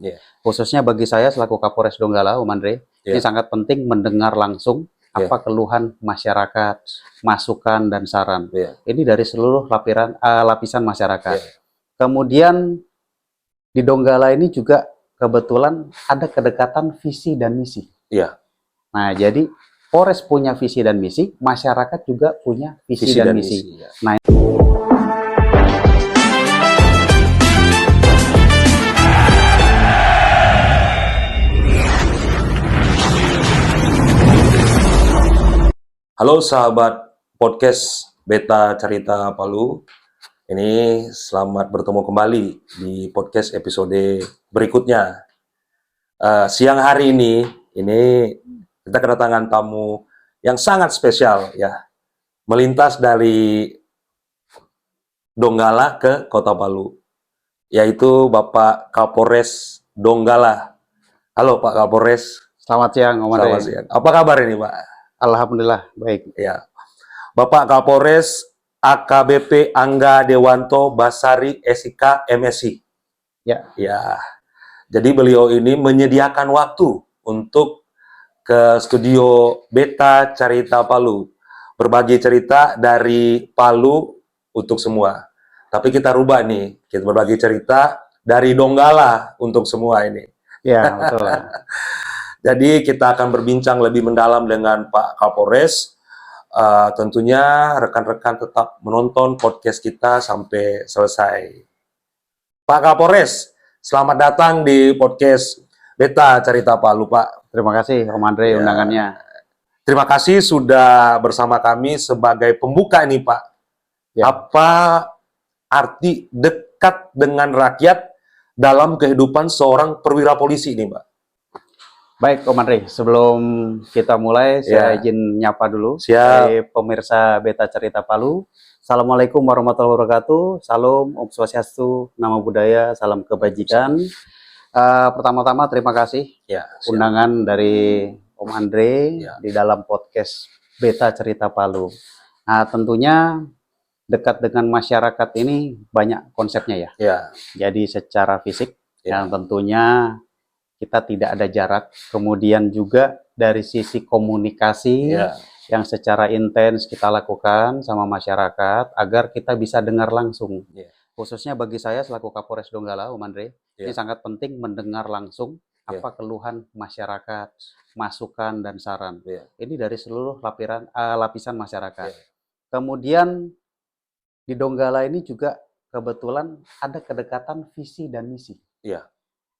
Yeah. Khususnya bagi saya selaku Kapolres Donggala, Om Andre, ini Yeah. sangat penting mendengar langsung apa keluhan masyarakat, masukan dan saran. Yeah. Ini dari seluruh lapisan masyarakat. Yeah. Kemudian di Donggala ini juga kebetulan ada kedekatan visi dan misi. Yeah. Nah, jadi Polres punya visi dan misi, masyarakat juga punya visi dan misi. Ya. Nah, Halo sahabat podcast Beta Cerita Palu. Ini selamat bertemu kembali di podcast episode berikutnya. Siang hari ini kita kedatangan tamu yang sangat spesial ya. Melintas dari Donggala ke Kota Palu, yaitu Bapak Kapolres Donggala. Halo Pak Kapolres. selamat siang, Om Andre. Selamat siang. Apa kabar ini Pak? Alhamdulillah, baik. Ya, Bapak Kapolres AKBP Angga Dewanto Basari SIK MSI. Ya. Ya. Jadi beliau ini menyediakan waktu untuk ke studio Beta Cerita Palu. Berbagi cerita dari Palu untuk semua. Tapi kita rubah nih, kita berbagi cerita dari Donggala untuk semua ini. Ya, betul. Jadi kita akan berbincang lebih mendalam dengan Pak Kapolres. Tentunya rekan-rekan tetap menonton podcast kita sampai selesai. Pak Kapolres, selamat datang di podcast Beta Cerita Palu, Pak. Terima kasih, Om Andre, undangannya. Terima kasih sudah bersama kami sebagai pembuka ini, Pak. Ya. Apa arti dekat dengan rakyat dalam kehidupan seorang perwira polisi ini, Pak? Baik, Om Andre, sebelum kita mulai, saya izin nyapa dulu. Siap. Pemirsa Beta Cerita Palu. Assalamualaikum warahmatullahi wabarakatuh. Salam, Om Swastiastu, Namo Buddhaya, salam kebajikan. Pertama-tama terima kasih undangan dari Om Andre di dalam podcast Beta Cerita Palu. Nah, tentunya dekat dengan masyarakat ini banyak konsepnya ya. Jadi secara fisik, yang tentunya kita tidak ada jarak, kemudian juga dari sisi komunikasi yang secara intens kita lakukan sama masyarakat agar kita bisa dengar langsung. Khususnya bagi saya selaku Kapolres Donggala, Om Andre, ini sangat penting mendengar langsung apa keluhan masyarakat, masukan dan saran. Ini dari seluruh lapisan masyarakat. Kemudian di Donggala ini juga kebetulan ada kedekatan visi dan misi.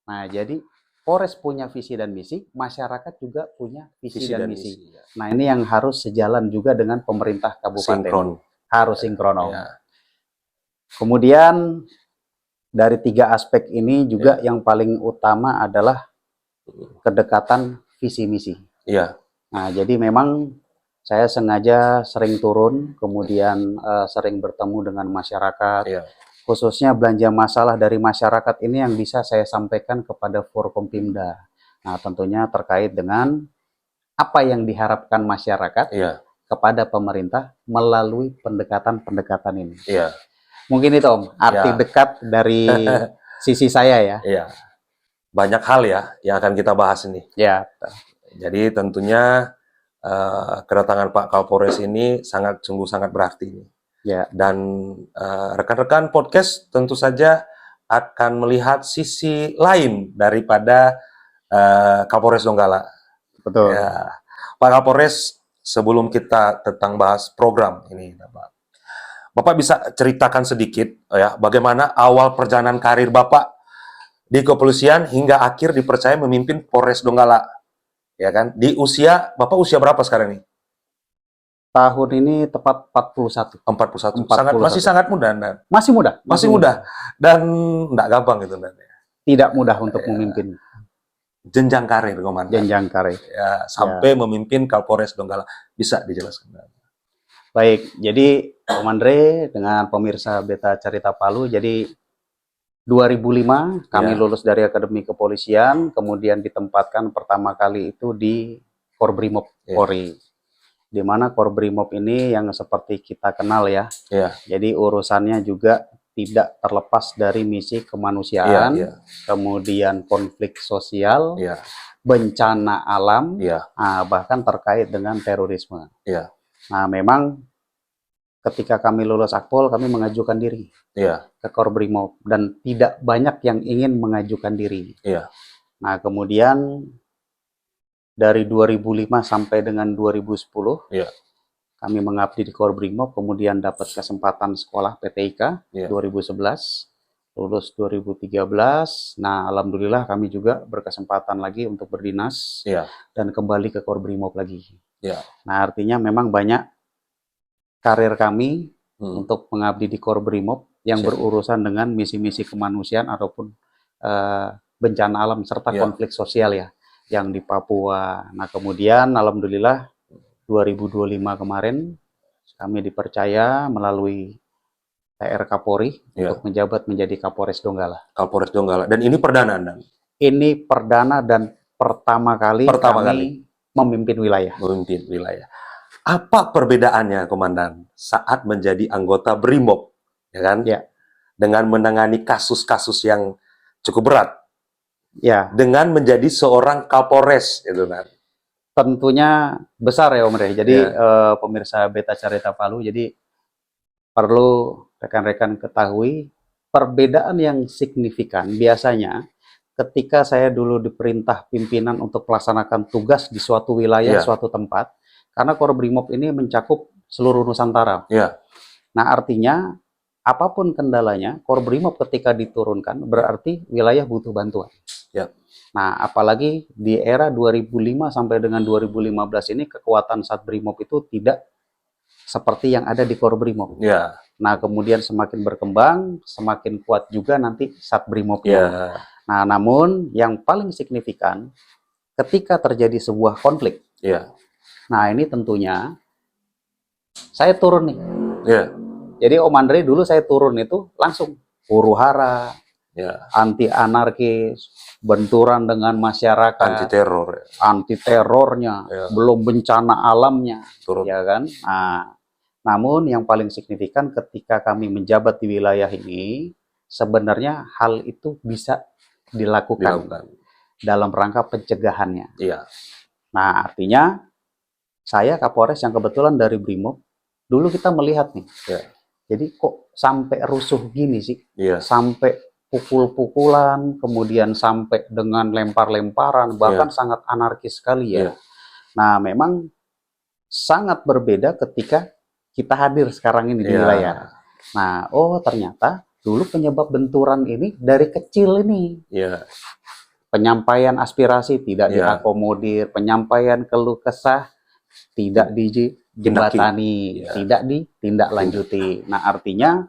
Nah, jadi Polres punya visi dan misi, masyarakat juga punya visi dan misi. Nah, ini yang harus sejalan juga dengan pemerintah kabupaten. Sinkron. Harus sinkron. Kemudian dari 3 aspek ini juga yang paling utama adalah kedekatan visi misi. Nah, jadi memang saya sengaja sering turun, kemudian sering bertemu dengan masyarakat. Khususnya belanja masalah dari masyarakat ini yang bisa saya sampaikan kepada Forkompimda. Nah, tentunya terkait dengan apa yang diharapkan masyarakat kepada pemerintah melalui pendekatan-pendekatan ini. Mungkin itu, Om, arti dekat dari sisi saya ya. Banyak hal ya yang akan kita bahas ini. Jadi tentunya kedatangan Pak Kapolres ini sungguh sangat berarti ini. Dan rekan-rekan podcast tentu saja akan melihat sisi lain daripada Kapolres Donggala. Betul. Pak Kapolres, sebelum kita tentang bahas program ini, Bapak bisa ceritakan sedikit ya bagaimana awal perjalanan karir Bapak di kepolisian hingga akhir dipercaya memimpin Polres Donggala, ya kan? Bapak usia berapa sekarang nih? Tahun ini tepat 41. 41. Masih sangat muda, Nan. Masih muda. Masih muda. Dan enggak gampang itu, Nan. Tidak mudah untuk memimpin. Jenjang karir, Komandan. Jenjang karir. Sampai memimpin Kapolres Donggala. Bisa dijelaskan? Baik, jadi Om Andre dengan pemirsa Beta Cerita Palu, jadi 2005 kami lulus dari Akademi Kepolisian, kemudian ditempatkan pertama kali itu di Korbrimob Polri. Di mana Korbrimob ini yang seperti kita kenal ya. Jadi urusannya juga tidak terlepas dari misi kemanusiaan, kemudian konflik sosial, bencana alam, bahkan terkait dengan terorisme. Nah, memang ketika kami lulus Akpol, kami mengajukan diri ke Korbrimob, dan tidak banyak yang ingin mengajukan diri. Nah, kemudian dari 2005 sampai dengan 2010, kami mengabdi di Korbrimob, kemudian dapat kesempatan sekolah PTIK 2011, lulus 2013. Nah, alhamdulillah kami juga berkesempatan lagi untuk berdinas dan kembali ke Korbrimob lagi. Nah, artinya memang banyak karir kami untuk mengabdi di Korbrimob yang berurusan dengan misi-misi kemanusiaan ataupun bencana alam serta konflik sosial yang di Papua. Nah, kemudian alhamdulillah 2025 kemarin kami dipercaya melalui TR Kapolri untuk menjabat menjadi Kapolres Donggala. Kapolres Donggala. Dan ini perdana, Anda? Ini perdana dan pertama kali memimpin wilayah. Memimpin wilayah. Apa perbedaannya, Komandan, saat menjadi anggota Brimob, dengan menangani kasus-kasus yang cukup berat, dengan menjadi seorang Kapolres, itu kan? Tentunya besar ya Om Rey. Jadi pemirsa Beta Carita Palu, jadi perlu rekan-rekan ketahui perbedaan yang signifikan. Biasanya ketika saya dulu diperintah pimpinan untuk melaksanakan tugas di suatu wilayah, suatu tempat, karena Korbrimob ini mencakup seluruh Nusantara. Nah, artinya apapun kendalanya, Korbrimob ketika diturunkan berarti wilayah butuh bantuan. Nah, apalagi di era 2005 sampai dengan 2015 ini kekuatan Satbrimob itu tidak seperti yang ada di Korbrimob. Nah, kemudian semakin berkembang, semakin kuat juga nanti Satbrimobnya. Nah, namun yang paling signifikan ketika terjadi sebuah konflik. Nah, ini tentunya saya turun nih. Jadi Om Andre dulu saya turun itu langsung huru-hara, anti anarkis, benturan dengan masyarakat, anti terornya, belum bencana alamnya, kan? Nah, namun yang paling signifikan ketika kami menjabat di wilayah ini, sebenarnya hal itu bisa dilakukan dalam rangka pencegahannya. Nah, artinya saya Kapolres yang kebetulan dari Brimob, dulu kita melihat nih, jadi kok sampai rusuh gini sih, sampai pukul-pukulan, kemudian sampai dengan lempar-lemparan, bahkan sangat anarkis sekali Nah, memang sangat berbeda ketika kita hadir sekarang ini di wilayah. Nah, ternyata dulu penyebab benturan ini dari kecil ini. Penyampaian aspirasi tidak diakomodir, penyampaian keluh kesah tidak dijembatani, tidak ditindaklanjuti. Nah, artinya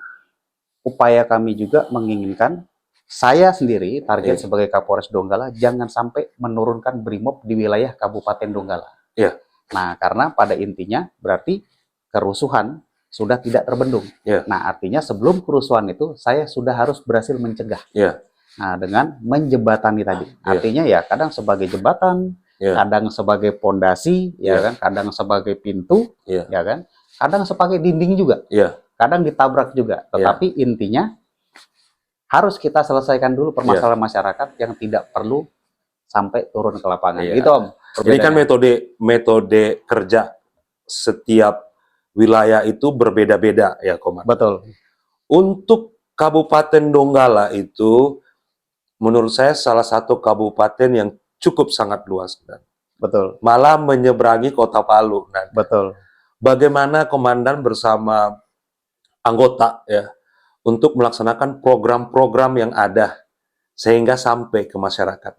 upaya kami juga menginginkan saya sendiri target sebagai Kapolres Donggala jangan sampai menurunkan Brimob di wilayah Kabupaten Donggala. Nah, karena pada intinya berarti kerusuhan sudah tidak terbendung. Nah, artinya sebelum kerusuhan itu saya sudah harus berhasil mencegah. Nah, dengan menjembatani tadi. Artinya kadang sebagai jembatan, kadang sebagai pondasi, kan, kadang sebagai pintu, kan, kadang sebagai dinding juga, kadang ditabrak juga. Tetapi intinya harus kita selesaikan dulu permasalahan masyarakat yang tidak perlu sampai turun ke lapangan. Gitu Om. Jadi kan metode kerja setiap wilayah itu berbeda-beda ya, Komandan. Betul. Untuk Kabupaten Donggala itu menurut saya salah satu kabupaten yang cukup sangat luas. Betul. Malah menyeberangi Kota Palu. Betul. Bagaimana Komandan bersama anggota untuk melaksanakan program-program yang ada sehingga sampai ke masyarakat.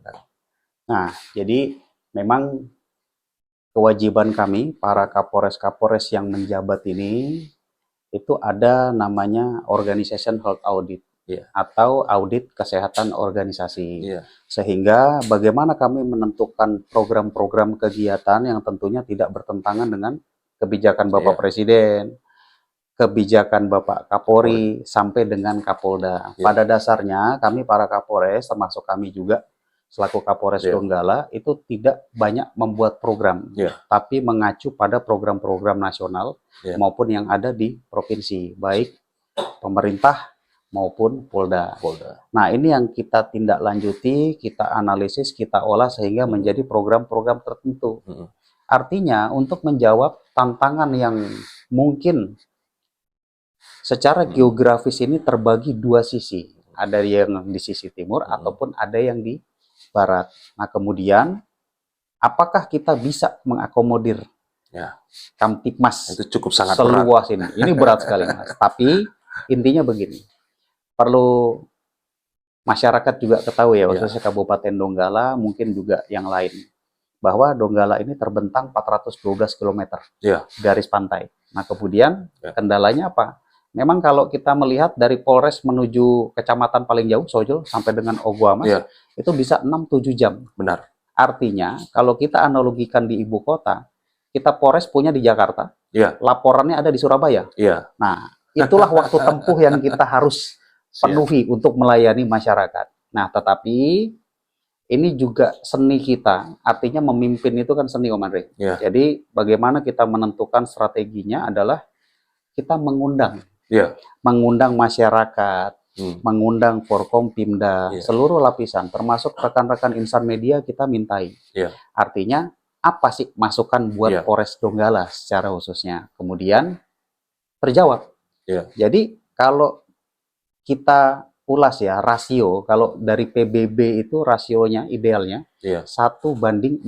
Nah, jadi memang kewajiban kami para Kapolres-Kapolres yang menjabat ini itu ada namanya Organization Health Audit atau audit kesehatan organisasi. Sehingga bagaimana kami menentukan program-program kegiatan yang tentunya tidak bertentangan dengan kebijakan Bapak Presiden, kebijakan Bapak Kapolri, sampai dengan Kapolda. Pada dasarnya kami para Kapolres, termasuk kami juga selaku Kapolres Donggala, itu tidak banyak membuat program, tapi mengacu pada program-program nasional maupun yang ada di provinsi, baik pemerintah maupun Polda. Nah, ini yang kita tindak lanjuti, kita analisis, kita olah sehingga menjadi program-program tertentu. Artinya untuk menjawab tantangan yang mungkin secara geografis ini terbagi dua sisi. Ada yang di sisi timur ataupun ada yang di barat. Nah, kemudian apakah kita bisa mengakomodir Kamtipmas itu cukup sangat seluas berat. ini? Ini berat sekali, Mas. Tapi intinya begini, perlu masyarakat juga ketahui ya, khususnya Kabupaten Donggala, mungkin juga yang lain, bahwa Donggala ini terbentang 412 km garis pantai. Nah, kemudian kendalanya apa? Memang kalau kita melihat dari Polres menuju kecamatan paling jauh, Sojol, sampai dengan Ogoamas, itu bisa 6-7 jam. Benar. Artinya, kalau kita analogikan di ibu kota, kita Polres punya di Jakarta, laporannya ada di Surabaya. Nah, itulah waktu tempuh yang kita harus penuhi untuk melayani masyarakat. Nah, tetapi ini juga seni kita, artinya memimpin itu kan seni, Om Andre. Jadi, bagaimana kita menentukan strateginya adalah kita mengundang, mengundang masyarakat, mengundang Forkompimda, seluruh lapisan, termasuk rekan-rekan insan media kita mintai. Artinya, apa sih masukan buat Polres Donggala secara khususnya? Kemudian terjawab. Jadi kalau kita ulas ya rasio, kalau dari PBB itu rasionya idealnya 1:450.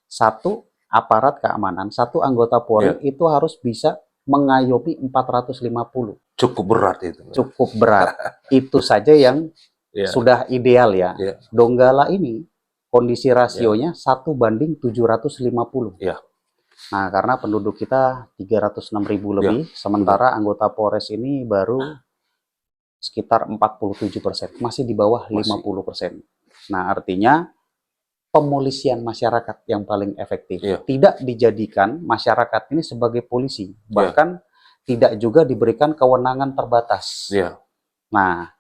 Satu aparat keamanan, satu anggota Polri itu harus bisa mengayomi 450. Cukup berat itu. Cukup berat. Itu saja yang sudah ideal ya. Donggala ini kondisi rasionya 1:750. Nah, karena penduduk kita 306.000 lebih, sementara anggota Polres ini baru sekitar 47%, masih di bawah 50%. Nah, artinya pemolisian masyarakat yang paling efektif. Tidak dijadikan masyarakat ini sebagai polisi, bahkan tidak juga diberikan kewenangan terbatas. Nah,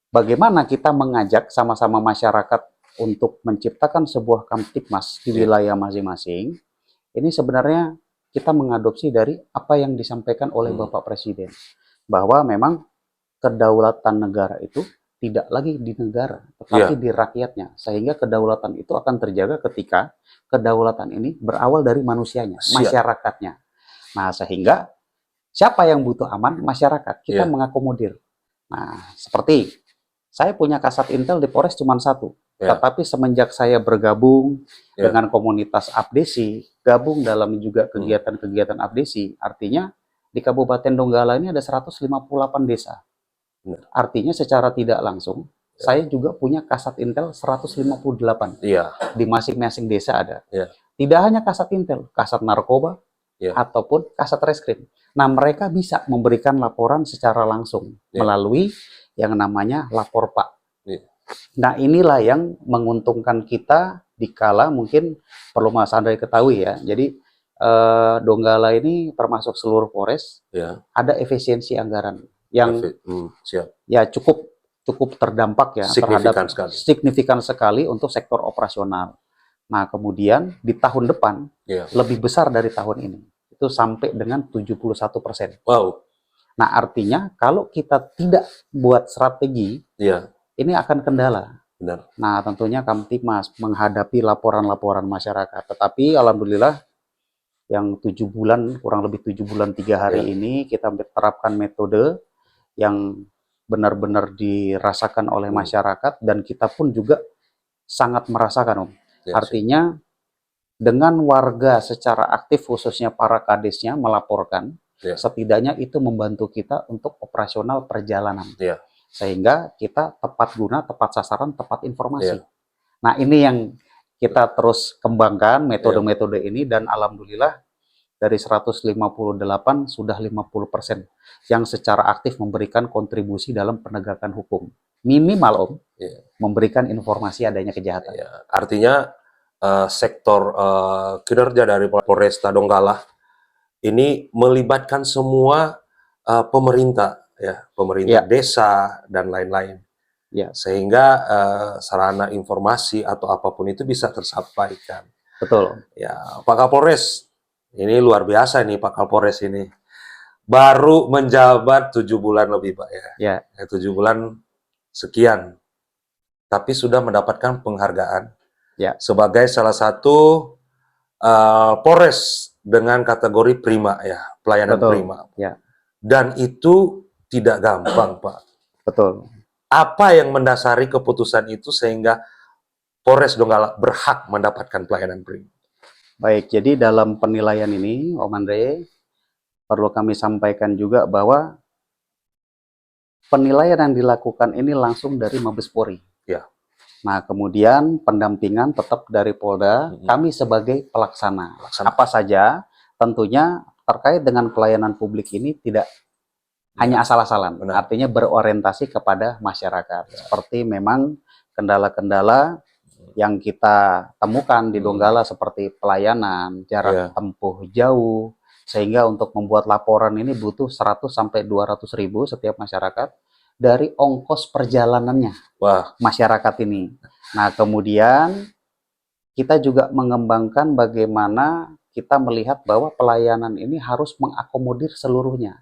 bagaimana kita mengajak sama-sama masyarakat untuk menciptakan sebuah Kamtipmas di wilayah masing-masing, ini sebenarnya kita mengadopsi dari apa yang disampaikan oleh Bapak Presiden, bahwa memang kedaulatan negara itu tidak lagi di negara, tetapi di rakyatnya, sehingga kedaulatan itu akan terjaga ketika kedaulatan ini berawal dari manusianya, masyarakatnya. Nah, sehingga siapa yang butuh aman? Masyarakat. Kita mengakomodir. Nah, seperti saya punya kasat intel di Polres cuma satu. Tetapi semenjak saya bergabung dengan komunitas abdesi, gabung dalam juga kegiatan-kegiatan abdesi, artinya di Kabupaten Donggala ini ada 158 desa. Artinya secara tidak langsung, saya juga punya kasat intel 158. Di masing-masing desa ada. Tidak hanya kasat intel, kasat narkoba, ataupun kasat reskrim. Nah, mereka bisa memberikan laporan secara langsung melalui yang namanya lapor Pak. Nah, inilah yang menguntungkan kita dikala mungkin perlu Mas Andre ketahui ya. Jadi Donggala ini termasuk seluruh Polres ada efisiensi anggaran yang ya cukup terdampak ya signifikan sekali untuk sektor operasional. Nah, kemudian di tahun depan lebih besar dari tahun ini. Itu sampai dengan 71%. Wow. Nah, artinya kalau kita tidak buat strategi, ini akan kendala. Nah, tentunya Kamtipmas menghadapi laporan-laporan masyarakat. Tetapi alhamdulillah yang 7 bulan, kurang lebih 7 bulan 3 hari ini kita terapkan metode yang benar-benar dirasakan oleh masyarakat dan kita pun juga sangat merasakan, Om. Artinya dengan warga secara aktif khususnya para kadesnya melaporkan, setidaknya itu membantu kita untuk operasional perjalanan. Sehingga kita tepat guna, tepat sasaran, tepat informasi. Nah, ini yang kita terus kembangkan metode-metode ini dan alhamdulillah dari 158 sudah 50% yang secara aktif memberikan kontribusi dalam penegakan hukum. Minimal, Om, memberikan informasi adanya kejahatan. Artinya sektor kinerja dari Polresta Donggala ini melibatkan semua pemerintah, pemerintah desa dan lain-lain, sehingga sarana informasi atau apapun itu bisa tersampaikan. Betul. Ya, Pak Kapolres, ini luar biasa nih Pak Kapolres ini. baru menjabat 7 bulan lebih, Pak, ya. Ya. 7 bulan sekian, tapi sudah mendapatkan penghargaan sebagai salah satu Polres dengan kategori prima, ya, pelayanan prima. Ya. Dan itu tidak gampang, Pak. Betul. Apa yang mendasari keputusan itu sehingga Polres Donggala berhak mendapatkan pelayanan prima? Baik, jadi dalam penilaian ini, Om Andre, perlu kami sampaikan juga bahwa penilaian yang dilakukan ini langsung dari Mabes Polri. Ya. Nah, kemudian pendampingan tetap dari Polda, kami sebagai pelaksana. Apa saja, tentunya terkait dengan pelayanan publik ini tidak hanya asal-asalan, artinya berorientasi kepada masyarakat. Seperti memang kendala-kendala yang kita temukan di Donggala seperti pelayanan, jarak tempuh jauh, sehingga untuk membuat laporan ini butuh 100 sampai 200 ribu setiap masyarakat dari ongkos perjalanannya masyarakat ini. Nah, kemudian kita juga mengembangkan bagaimana kita melihat bahwa pelayanan ini harus mengakomodir seluruhnya.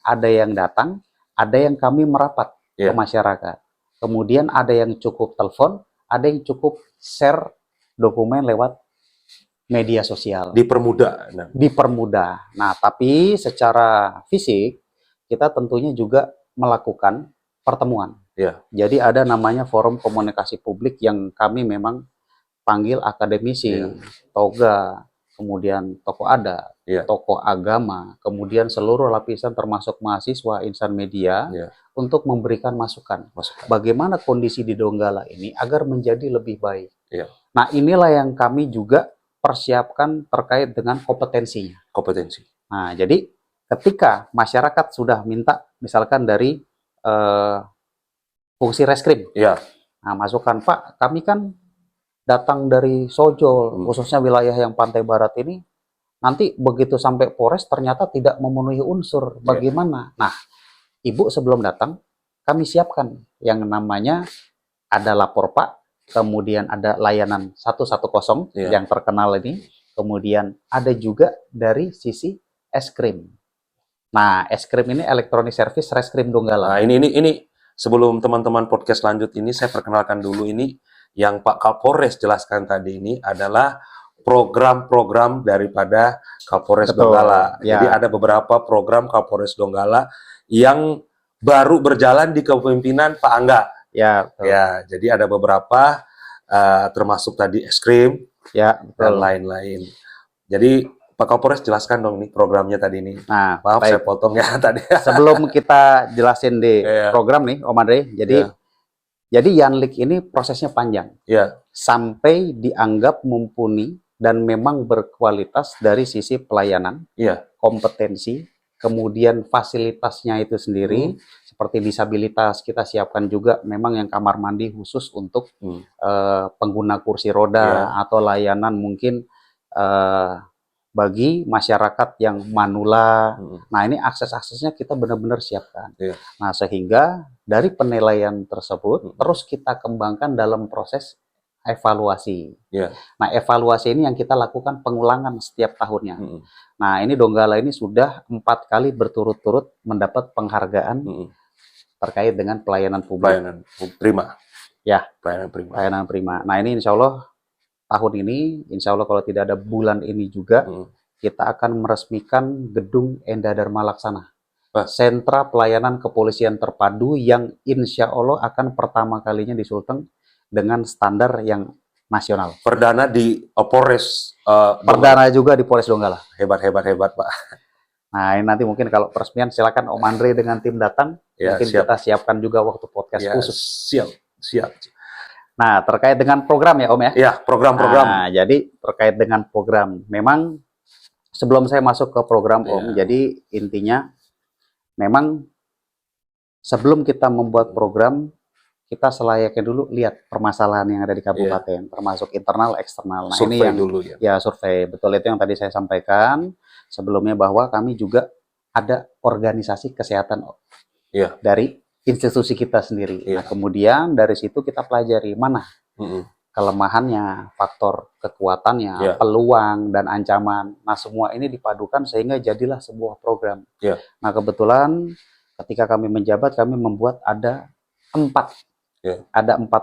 Ada yang datang, ada yang kami merapat ke masyarakat. Kemudian ada yang cukup telepon, ada yang cukup share dokumen lewat media sosial. Dipermudah. Dipermudah. Nah, tapi secara fisik kita tentunya juga melakukan pertemuan. Jadi ada namanya forum komunikasi publik yang kami memang panggil akademisi, toga, kemudian tokoh adat, tokoh agama, kemudian seluruh lapisan termasuk mahasiswa, insan media untuk memberikan masukan. Bagaimana kondisi di Donggala ini agar menjadi lebih baik. Nah, inilah yang kami juga persiapkan terkait dengan kompetensinya. Nah, jadi ketika masyarakat sudah minta misalkan dari fungsi reskrim, nah, masukan, Pak, kami kan datang dari Sojol, khususnya wilayah yang pantai barat ini, nanti begitu sampai Polres ternyata tidak memenuhi unsur, bagaimana? Nah, Ibu sebelum datang, kami siapkan yang namanya ada lapor Pak, kemudian ada layanan 110 yang terkenal ini, kemudian ada juga dari sisi es krim. Nah, es krim ini elektronik service Reskrim Donggala. Nah, ini sebelum teman-teman podcast lanjut ini, saya perkenalkan dulu ini. Yang Pak Kapolres jelaskan tadi ini adalah program-program daripada Kapolres Donggala. Jadi ada beberapa program Kapolres Donggala yang baru berjalan di kepemimpinan Pak Angga. Jadi ada beberapa termasuk tadi es krim dan lain-lain. Jadi Pak Kapolres jelaskan dong nih programnya tadi ini. Nah, maaf saya potong ya tadi. Sebelum kita jelasin di program nih, Om Andre. Jadi Yanlik ini prosesnya panjang, sampai dianggap mumpuni dan memang berkualitas dari sisi pelayanan, kompetensi, kemudian fasilitasnya itu sendiri, seperti disabilitas kita siapkan juga memang yang kamar mandi khusus untuk pengguna kursi roda atau layanan mungkin bagi masyarakat yang manula. Nah, ini akses-aksesnya kita benar-benar siapkan. Nah, sehingga dari penilaian tersebut terus kita kembangkan dalam proses evaluasi. Nah, evaluasi ini yang kita lakukan pengulangan setiap tahunnya. Nah, ini Donggala ini sudah 4 kali berturut-turut mendapat penghargaan terkait dengan pelayanan publik. Pelayanan prima. Pelayanan prima. Nah, ini insya Allah tahun ini, insya Allah kalau tidak ada bulan ini juga, kita akan meresmikan gedung Enda Dharma Laksana. Sentra pelayanan kepolisian terpadu yang insya Allah akan pertama kalinya di Sulteng dengan standar yang nasional. Perdana di Polres. Perdana juga di Polres Donggala. Hebat, Pak. Nah, ini nanti mungkin kalau peresmian silakan Om Andre dengan tim datang. Mungkin kita siapkan juga waktu podcast khusus. Siap. Nah, terkait dengan program ya Om ya? Iya, program-program. Nah, jadi terkait dengan program, memang sebelum saya masuk ke program Om, jadi intinya memang sebelum kita membuat program, kita selayaknya dulu lihat permasalahan yang ada di kabupaten, termasuk internal, eksternal. Nah, survei ini yang dulu survei. Betul, itu yang tadi saya sampaikan sebelumnya bahwa kami juga ada organisasi kesehatan dari institusi kita sendiri. Nah, kemudian dari situ kita pelajari mana kelemahannya, faktor kekuatannya, peluang dan ancaman. Nah, semua ini dipadukan sehingga jadilah sebuah program. Nah, kebetulan ketika kami menjabat, kami membuat ada 4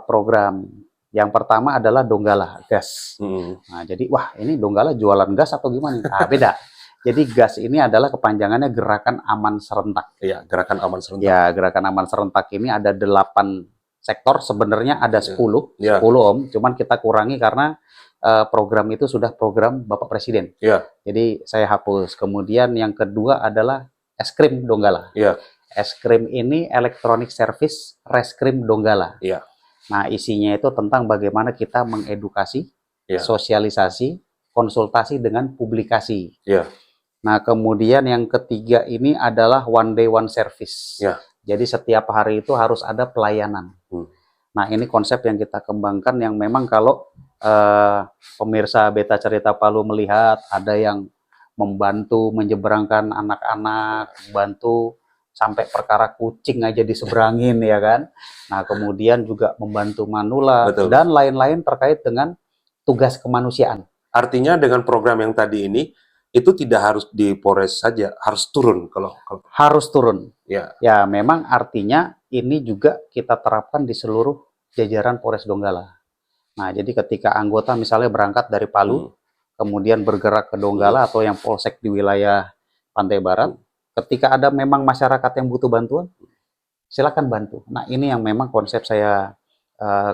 program. Yang pertama adalah Donggala gas. Nah, jadi wah ini Donggala jualan gas atau gimana? Nah, beda. Jadi gas ini adalah kepanjangannya Gerakan Aman Serentak. Iya, Gerakan Aman Serentak. Ya, Gerakan Aman Serentak ini ada 8 sektor, sebenarnya ada 10 Om, cuman kita kurangi karena program itu sudah program Bapak Presiden. Jadi saya hapus. Kemudian yang kedua adalah es krim Donggala. Es krim ini Electronic Service Reskrim Donggala. Nah, isinya itu tentang bagaimana kita mengedukasi, sosialisasi, konsultasi dengan publikasi. Nah, kemudian yang ketiga ini adalah One Day One Service. Jadi setiap hari itu harus ada pelayanan. Nah, ini konsep yang kita kembangkan yang memang kalau pemirsa Beta Cerita Palu melihat ada yang membantu menyeberangkan anak-anak, membantu sampai perkara kucing aja diseberangin ya kan. Nah, kemudian juga membantu manula dan lain-lain terkait dengan tugas kemanusiaan. Artinya dengan program yang tadi ini itu tidak harus di Polres saja, harus turun kalau harus turun. Ya, memang artinya ini juga kita terapkan di seluruh jajaran Polres Donggala. Nah, jadi ketika anggota misalnya berangkat dari Palu, kemudian bergerak ke Donggala atau yang polsek di wilayah Pantai Barat, ketika ada memang masyarakat yang butuh bantuan, silakan bantu. Nah, ini yang memang konsep saya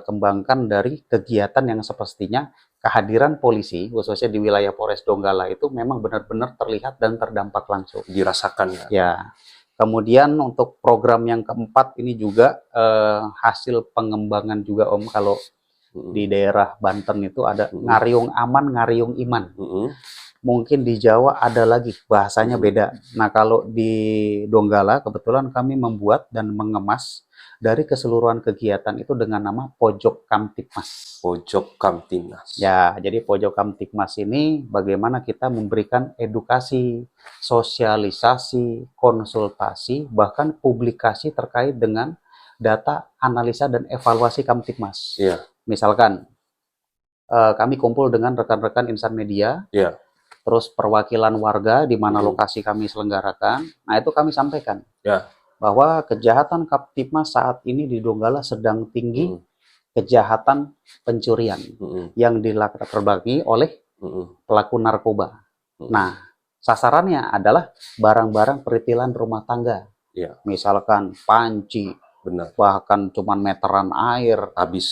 kembangkan dari kegiatan yang semestinya kehadiran polisi, khususnya di wilayah Polres Donggala itu memang benar-benar terlihat dan terdampak langsung. Dirasakan ya. Kemudian untuk program yang keempat ini juga hasil pengembangan juga Om, kalau di daerah Banten itu ada Ngariung Aman, Ngariung Iman. Mungkin di Jawa ada lagi, bahasanya beda. Nah, kalau di Donggala kebetulan kami membuat dan mengemas dari keseluruhan kegiatan itu dengan nama Pojok Kamtibmas. Pojok Kamtibmas. Ya, jadi Pojok Kamtibmas ini bagaimana kita memberikan edukasi, sosialisasi, konsultasi, bahkan publikasi terkait dengan data, analisa, dan evaluasi Kamtibmas. Misalkan, kami kumpul dengan rekan-rekan insan media, terus perwakilan warga di mana lokasi kami selenggarakan. Nah, itu kami sampaikan bahwa kejahatan Kamtibmas saat ini di Donggala sedang tinggi, kejahatan pencurian yang dilakukan terbagi oleh pelaku narkoba. Nah, sasarannya adalah barang-barang peritilan rumah tangga, misalkan panci, bahkan cuman meteran air,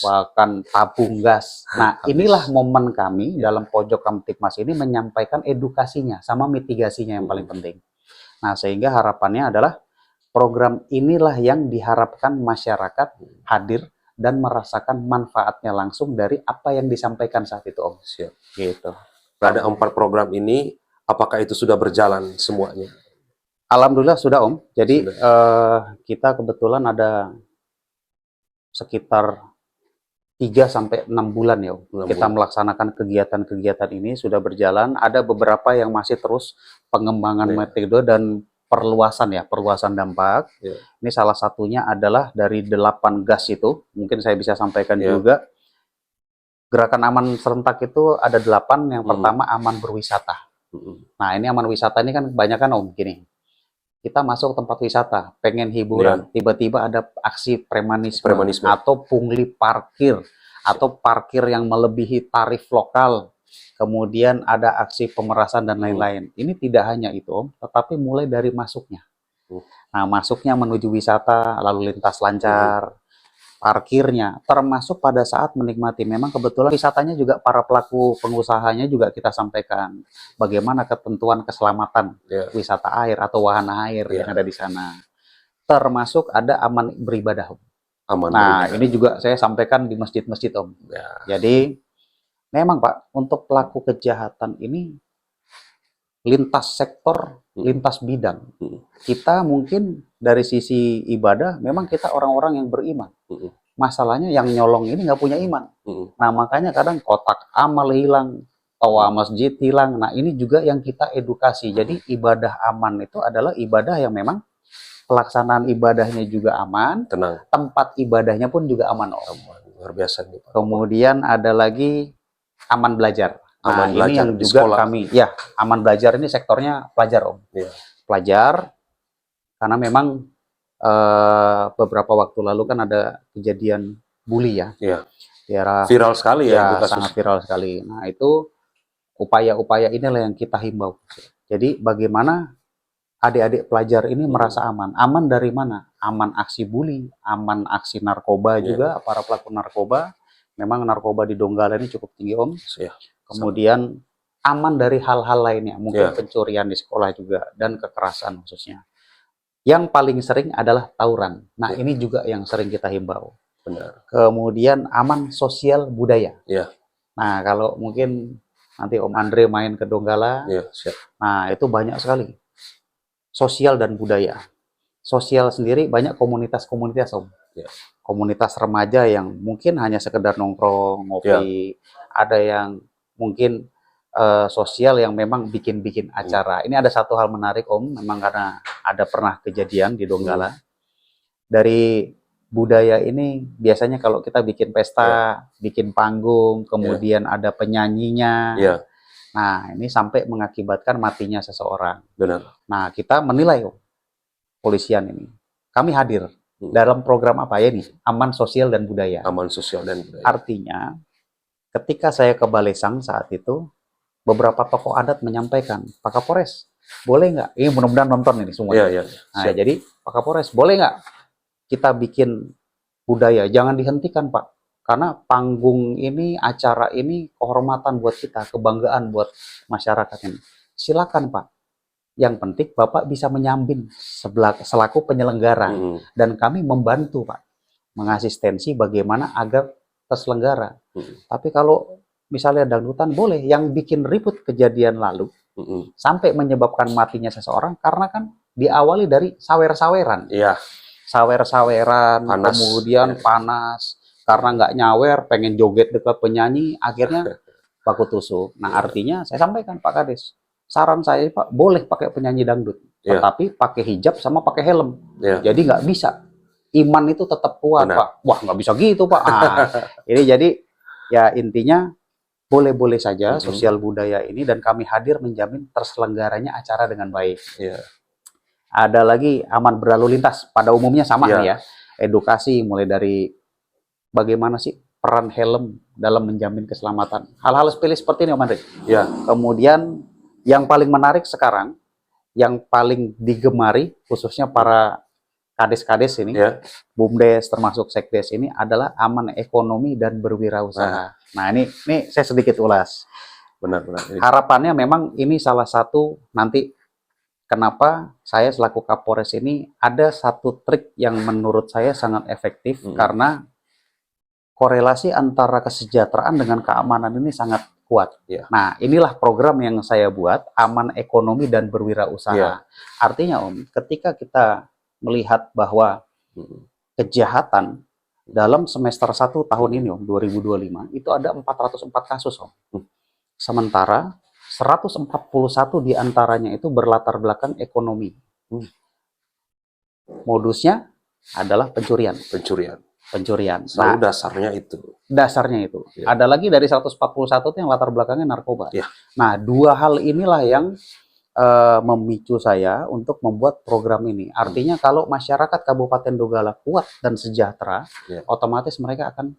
bahkan tabung gas. Nah, inilah momen kami dalam Pojok Kamtibmas ini menyampaikan edukasinya sama mitigasinya yang paling penting. Nah, sehingga harapannya adalah program inilah yang diharapkan masyarakat hadir dan merasakan manfaatnya langsung dari apa yang disampaikan saat itu, Om. Gitu. Ada 4 program ini, apakah itu sudah berjalan semuanya? Alhamdulillah sudah, Om. Jadi kita kebetulan ada sekitar 3-6 bulan ya, Om. Kita melaksanakan kegiatan-kegiatan ini sudah berjalan. Ada beberapa yang masih terus pengembangan metode dan perluasan dampak. Ini salah satunya adalah dari 8 gas itu. Mungkin saya bisa sampaikan juga. Gerakan Aman Serentak itu ada 8. Yang pertama Aman Berwisata. Nah, ini Aman Wisata ini kan kebanyakan Om gini. Kita masuk tempat wisata, pengen hiburan, tiba-tiba ada aksi premanisme atau pungli parkir, atau parkir yang melebihi tarif lokal, kemudian ada aksi pemerasan dan lain-lain. Ini tidak hanya itu, Om, tetapi mulai dari masuknya. Nah, masuknya menuju wisata, lalu lintas lancar, parkirnya, termasuk pada saat menikmati. Memang kebetulan wisatanya juga para pelaku pengusahanya juga kita sampaikan bagaimana ketentuan keselamatan wisata air atau wahana air yang ada di sana. Termasuk ada aman beribadah. Ini juga saya sampaikan di masjid-masjid, Om. Jadi memang Pak, untuk pelaku kejahatan ini lintas sektor, lintas bidang. Kita mungkin dari sisi ibadah, memang kita orang-orang yang beriman. Masalahnya yang nyolong ini nggak punya iman. Nah, makanya kadang kotak amal hilang, toa masjid hilang. Nah, ini juga yang kita edukasi. Jadi ibadah aman itu adalah ibadah yang memang pelaksanaan ibadahnya juga aman, tempat ibadahnya pun juga aman. luar biasa nih Pak. Kemudian ada lagi Aman Belajar. Nah, Aman Belajar ini yang di juga sekolah. kami, ya, Aman Belajar ini sektornya pelajar Om. Iya. Pelajar, karena memang beberapa waktu lalu kan ada kejadian bully ya. Iya. Viral sekali ya, ya, sangat viral sekali. Nah, itu upaya-upaya inilah yang kita himbau. Jadi bagaimana adik-adik pelajar ini merasa aman. Aman dari mana? Aman aksi bully, aman aksi narkoba juga, para pelaku narkoba. Memang narkoba di Donggala ini cukup tinggi Om. Kemudian aman dari hal-hal lainnya, mungkin pencurian di sekolah juga, dan kekerasan khususnya. Yang paling sering adalah tawuran. Nah, ini juga yang sering kita himbau. Benar. Kemudian aman sosial budaya. Iya. Nah, kalau mungkin nanti Om Andre main ke Donggala, siap. Nah itu banyak sekali. Sosial dan budaya. Sosial sendiri banyak komunitas-komunitas Om. Ya. Komunitas remaja yang mungkin hanya sekedar nongkrong, ngopi. Ada yang mungkin sosial yang memang bikin-bikin acara. Ini ada satu hal menarik Om, memang karena ada pernah kejadian di Donggala. Dari budaya ini biasanya kalau kita bikin pesta, bikin panggung, kemudian ada penyanyinya. Nah, ini sampai mengakibatkan matinya seseorang. Benar. Nah, kita menilai polisian ini. Kami hadir dalam program apa ya ini? Aman Sosial dan Budaya. Aman Sosial dan Budaya. Artinya, ketika saya ke Balesang saat itu, beberapa tokoh adat menyampaikan, Pak Kapolres, boleh nggak? Ini mudah-mudahan nonton ini semua. Nah, jadi Pak Kapolres, boleh nggak kita bikin budaya? Jangan dihentikan Pak. Karena panggung ini, acara ini, kehormatan buat kita, kebanggaan buat masyarakat ini. Silakan Pak. Yang penting Bapak bisa menyambing selaku penyelenggara. Dan kami membantu Pak. Mengasistensi bagaimana agar terselenggara. Tapi kalau misalnya dangdutan boleh. Yang bikin ribut kejadian lalu. Sampai menyebabkan matinya seseorang. Karena kan diawali dari sawer-saweran. Iya. Sawer-saweran, kemudian panas. Karena nggak nyawer, pengen joget dekat penyanyi, akhirnya baku tusuk. Nah, artinya saya sampaikan Pak Kades, saran saya Pak, boleh pakai penyanyi dangdut, tetapi pakai hijab sama pakai helm. Jadi nggak bisa. Iman itu tetap kuat Pak. Wah, nggak bisa gitu Pak. Nah, ini jadi ya intinya boleh-boleh saja sosial budaya ini, dan kami hadir menjamin terselenggaranya acara dengan baik. Ada lagi aman berlalu lintas, pada umumnya sama nih ya. Edukasi mulai dari bagaimana sih peran helm dalam menjamin keselamatan. Hal-hal sepele seperti ini Om Andre. Kemudian yang paling menarik sekarang, yang paling digemari khususnya para kades-kades ini, BUMDes termasuk Sekdes ini adalah aman ekonomi dan berwirausaha. Nah ini saya sedikit ulas. Benar-benar. Harapannya memang ini salah satu nanti kenapa saya selaku Kapolres ini ada satu trik yang menurut saya sangat efektif karena korelasi antara kesejahteraan dengan keamanan ini sangat kuat. Nah, inilah program yang saya buat, aman ekonomi dan berwirausaha. Artinya Om, ketika kita melihat bahwa kejahatan dalam semester 1 tahun ini Om, 2025, itu ada 404 kasus Om. Sementara 141 diantaranya itu berlatar belakang ekonomi. Modusnya adalah pencurian. Selalu dasarnya itu. Ada lagi dari 141 itu yang latar belakangnya narkoba. Nah, dua hal inilah yang memicu saya untuk membuat program ini. Artinya kalau masyarakat Kabupaten Donggala kuat dan sejahtera, otomatis mereka akan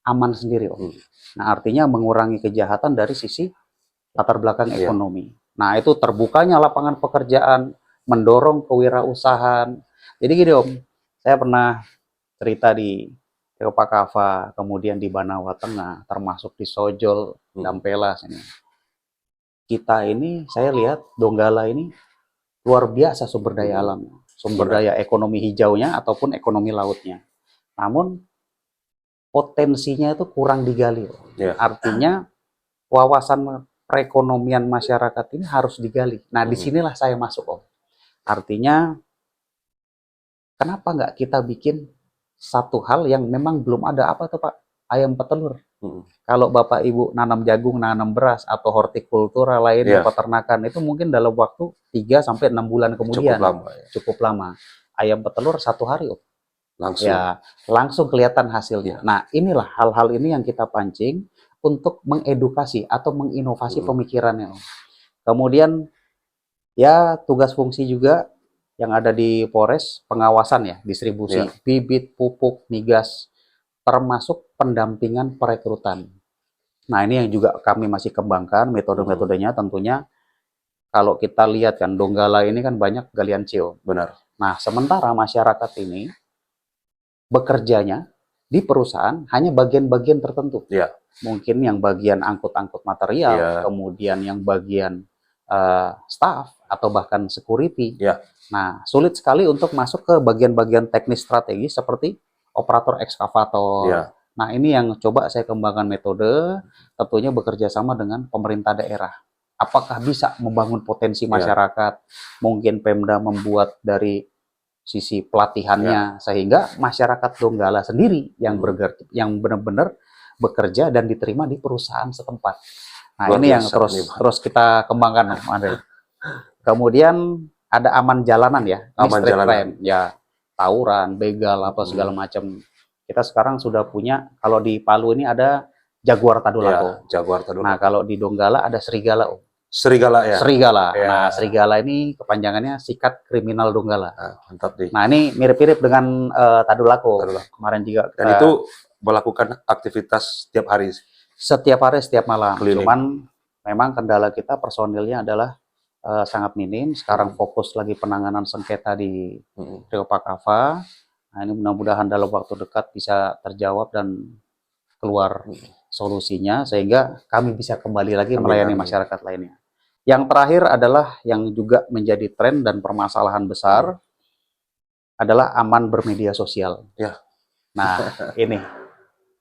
aman sendiri Om. Nah, artinya mengurangi kejahatan dari sisi latar belakang ekonomi. Nah, itu terbukanya lapangan pekerjaan, mendorong kewirausahaan. Jadi gini Om, saya pernah cerita di Kepakava, kemudian di Banawa Tengah, termasuk di Sojol, Dampelas ini. Kita ini, saya lihat Donggala ini luar biasa sumber daya alam, sumber daya ekonomi hijaunya ataupun ekonomi lautnya. Namun potensinya itu kurang digali. Artinya wawasan perekonomian masyarakat ini harus digali. Nah, disinilah saya masuk Om. Artinya kenapa nggak kita bikin satu hal yang memang belum ada, apa tuh Pak? Ayam petelur. Kalau Bapak Ibu nanam jagung, nanam beras, atau hortikultura lainnya, peternakan, itu mungkin dalam waktu 3-6 bulan kemudian. Cukup lama. Ayam petelur 1 hari Om. langsung kelihatan hasilnya. Nah, inilah hal-hal ini yang kita pancing untuk mengedukasi atau menginovasi pemikirannya. Kemudian ya tugas fungsi juga yang ada di Polres, pengawasan ya, distribusi bibit, pupuk, migas, termasuk pendampingan perekrutan. Nah, ini yang juga kami masih kembangkan metode-metodenya tentunya. Kalau kita lihat kan Donggala ini kan banyak galian CO. Benar. Nah, sementara masyarakat ini bekerjanya di perusahaan hanya bagian-bagian tertentu. Mungkin yang bagian angkut-angkut material, kemudian yang bagian staff atau bahkan security. Nah, sulit sekali untuk masuk ke bagian-bagian teknis strategis seperti operator ekskavator. Nah, ini yang coba saya kembangkan metode, tentunya bekerja sama dengan pemerintah daerah. Apakah bisa membangun potensi masyarakat? Mungkin Pemda membuat dari sisi pelatihannya sehingga masyarakat Donggala sendiri yang benar-benar bekerja dan diterima di perusahaan setempat. Nah, ini yang terus kita kembangkan, Andre. Kemudian ada aman jalanan ya, aman jalanan. Ya, tawuran, begal apa segala macam. Kita sekarang sudah punya, kalau di Palu ini ada Jaguar Tadulako. Jaguar Tadulako. Nah, kalau di Donggala ada Serigala. Serigala ya. Serigala. Nah, Serigala ini kepanjangannya Sikat Kriminal Donggala. Mantap nih. Nah, ini mirip-mirip dengan Tadulako. Kemarin juga kita, dan itu melakukan aktivitas setiap hari. Setiap hari, setiap malam. Keliling. Cuman memang kendala kita personilnya adalah sangat minim. Sekarang fokus lagi penanganan sengketa di Rio Pakava. Nah, ini mudah-mudahan dalam waktu dekat bisa terjawab dan keluar solusinya sehingga kami bisa kembali lagi melayani masyarakat lainnya. Yang terakhir adalah yang juga menjadi tren dan permasalahan besar adalah aman bermedia sosial. Nah,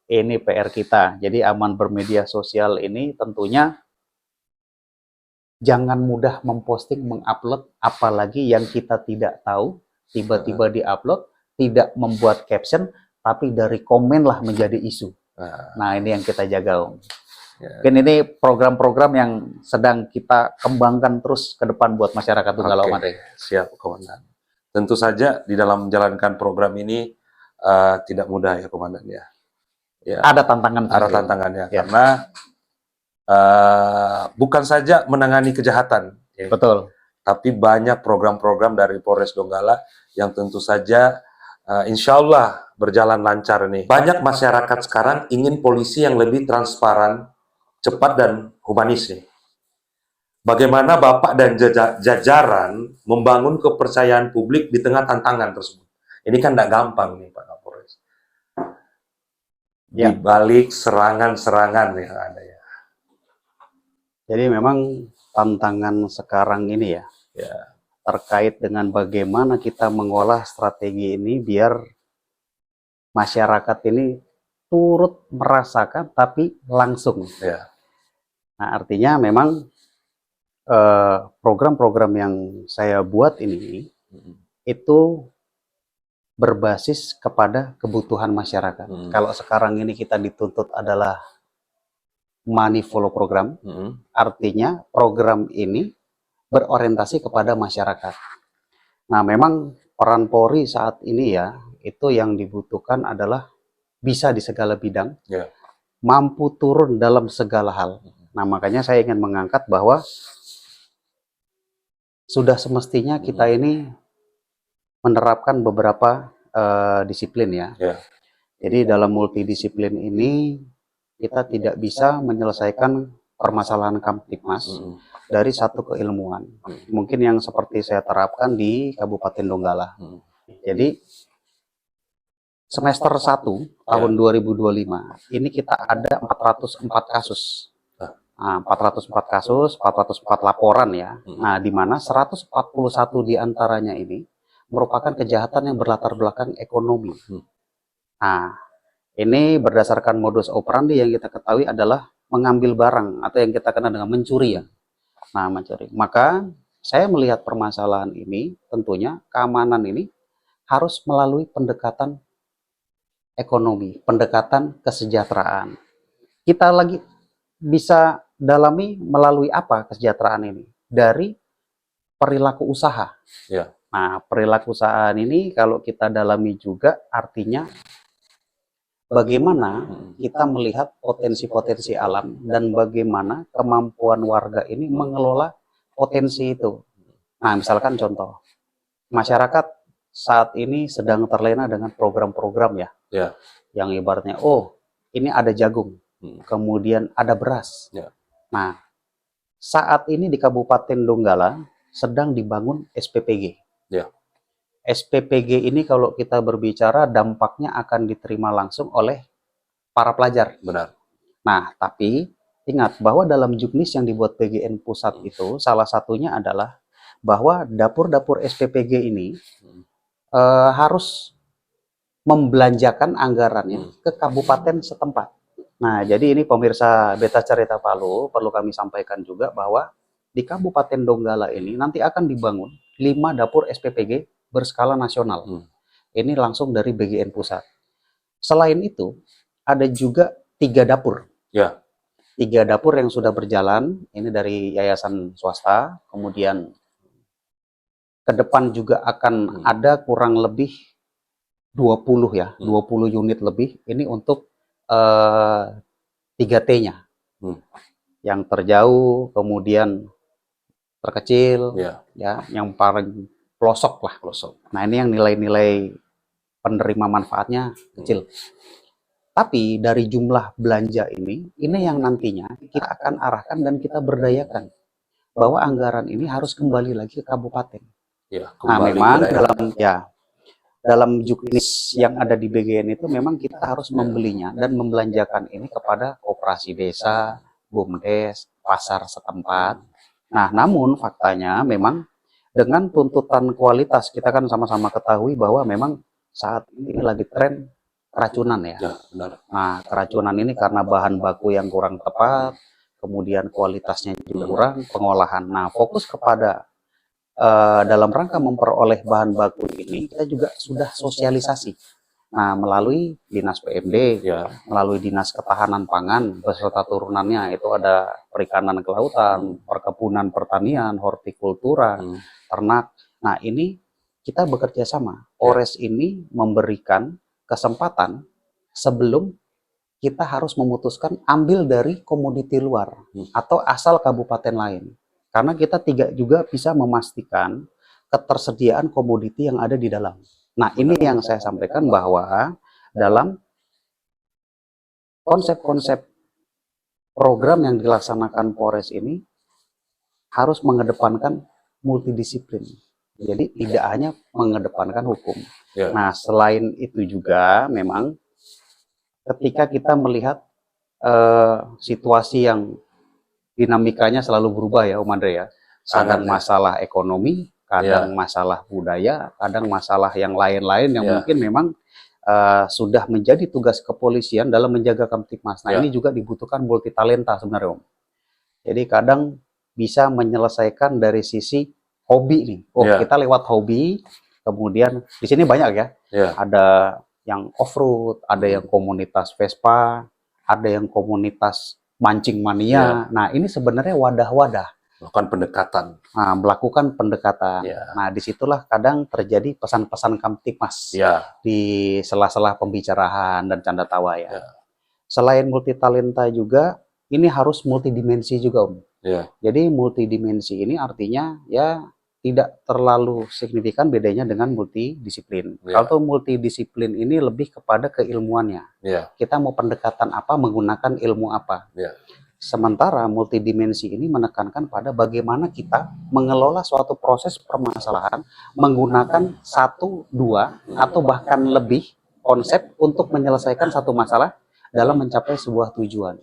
ini PR kita. Jadi aman bermedia sosial ini tentunya jangan mudah memposting, mengupload, apalagi yang kita tidak tahu, tiba-tiba diupload, tidak membuat caption, tapi dari komen lah menjadi isu. Nah, ini yang kita jaga, Om. Mungkin ini program-program yang sedang kita kembangkan terus ke depan buat masyarakat Donggala, Om Andre. Siap, Komandan. Tentu saja di dalam menjalankan program ini tidak mudah ya, Komandan ya. Ada tantangan. Ada tantangannya karena bukan saja menangani kejahatan, betul, tapi banyak program-program dari Polres Donggala yang tentu saja insya Allah berjalan lancar nih. Banyak masyarakat sekarang ingin polisi yang lebih transparan, cepat dan humanis nih. Bagaimana Bapak dan jajaran membangun kepercayaan publik di tengah tantangan tersebut? Ini kan tidak gampang nih Pak Kapolres. Di balik serangan-serangan yang ada ya. Jadi memang tantangan sekarang ini ya, terkait dengan bagaimana kita mengolah strategi ini biar masyarakat ini turut merasakan tapi langsung. Nah, artinya memang program-program yang saya buat ini itu berbasis kepada kebutuhan masyarakat. Kalau sekarang ini kita dituntut adalah money follow program, artinya program ini berorientasi kepada masyarakat. Nah, memang peran Polri saat ini ya, itu yang dibutuhkan adalah bisa di segala bidang, mampu turun dalam segala hal. Nah, makanya saya ingin mengangkat bahwa sudah semestinya kita ini menerapkan beberapa disiplin ya. Jadi dalam multidisiplin ini kita tidak bisa menyelesaikan permasalahan Kamtipmas dari satu keilmuan. Mungkin yang seperti saya terapkan di Kabupaten Donggala. Jadi semester 1 tahun 2025 ini kita ada 404 kasus. Nah, 404 kasus, 404 laporan ya. Nah, di mana 141 diantaranya ini merupakan kejahatan yang berlatar belakang ekonomi. Nah, ini berdasarkan modus operandi yang kita ketahui adalah mengambil barang atau yang kita kenal dengan mencuri ya. Nah, mencuri. Maka saya melihat permasalahan ini tentunya keamanan ini harus melalui pendekatan ekonomi, pendekatan kesejahteraan. Kita lagi bisa dalami melalui apa kesejahteraan ini? Dari perilaku usaha. Nah, perilaku ini kalau kita dalami juga artinya bagaimana kita melihat potensi-potensi alam dan bagaimana kemampuan warga ini mengelola potensi itu. Nah, misalkan contoh, masyarakat saat ini sedang terlena dengan program-program ya, yang ibaratnya, oh ini ada jagung, kemudian ada beras. Nah, saat ini di Kabupaten Donggala sedang dibangun SPPG. SPPG ini kalau kita berbicara dampaknya akan diterima langsung oleh para pelajar. Benar. Nah, tapi ingat bahwa dalam juknis yang dibuat PGN Pusat itu salah satunya adalah bahwa dapur-dapur SPPG ini harus membelanjakan anggarannya ke kabupaten setempat. Nah, jadi ini pemirsa Beta Cerita Palu, perlu kami sampaikan juga bahwa di Kabupaten Donggala ini nanti akan dibangun 5 dapur SPPG berskala nasional. Ini langsung dari BGN Pusat. Selain itu, ada juga 3 dapur. 3 dapur yang sudah berjalan, ini dari yayasan swasta, kemudian ke depan juga akan ada kurang lebih 20 ya, 20 unit lebih, ini untuk 3T-nya. Yang terjauh, kemudian terkecil, ya, yang paling pelosok lah. Nah, ini yang nilai-nilai penerima manfaatnya kecil. Tapi dari jumlah belanja ini yang nantinya kita akan arahkan dan kita berdayakan bahwa anggaran ini harus kembali lagi ke kabupaten. Nah, memang dalam juknis yang ada di BGN itu memang kita harus membelinya dan membelanjakan ini kepada koperasi desa, BUMDes, pasar setempat. Nah, namun faktanya memang dengan tuntutan kualitas, kita kan sama-sama ketahui bahwa memang saat ini lagi tren keracunan ya. Nah, keracunan ini karena bahan baku yang kurang tepat, kemudian kualitasnya juga kurang, pengolahan. Nah, fokus kepada dalam rangka memperoleh bahan baku ini, kita juga sudah sosialisasi. Nah, melalui Dinas PMD, melalui Dinas Ketahanan Pangan, beserta turunannya itu ada Perikanan Kelautan, Perkebunan Pertanian, Hortikultura, Ternak. Nah, ini kita bekerja sama. Polres ini memberikan kesempatan sebelum kita harus memutuskan ambil dari komoditi luar atau asal kabupaten lain. Karena kita juga bisa memastikan ketersediaan komoditi yang ada di dalam. Nah, ini yang saya sampaikan bahwa dalam konsep-konsep program yang dilaksanakan Polres ini harus mengedepankan multidisiplin. Jadi tidak hanya mengedepankan hukum. Nah, selain itu juga memang ketika kita melihat situasi yang dinamikanya selalu berubah ya, Om Andre ya. Kadang masalah ekonomi, kadang masalah budaya, kadang masalah yang lain-lain yang mungkin memang sudah menjadi tugas kepolisian dalam menjaga Kamtipmas. Nah, ini juga dibutuhkan multitalenta sebenarnya, Om. Jadi kadang bisa menyelesaikan dari sisi hobi nih. Kita lewat hobi, kemudian di sini banyak ya. Ada yang off-road, ada yang komunitas Vespa, ada yang komunitas mancing mania. Nah, ini sebenarnya wadah-wadah. Melakukan pendekatan. Nah, disitulah kadang terjadi pesan-pesan Kamtipmas di sela-sela pembicaraan dan canda tawa ya. Selain multitalenta juga, ini harus multidimensi juga, Om. Jadi multidimensi ini artinya ya tidak terlalu signifikan bedanya dengan multidisiplin. Kalau multidisiplin ini lebih kepada keilmuannya. Kita mau pendekatan apa, menggunakan ilmu apa. Sementara multidimensi ini menekankan pada bagaimana kita mengelola suatu proses permasalahan menggunakan 1, 2, atau bahkan lebih konsep untuk menyelesaikan satu masalah dalam mencapai sebuah tujuan.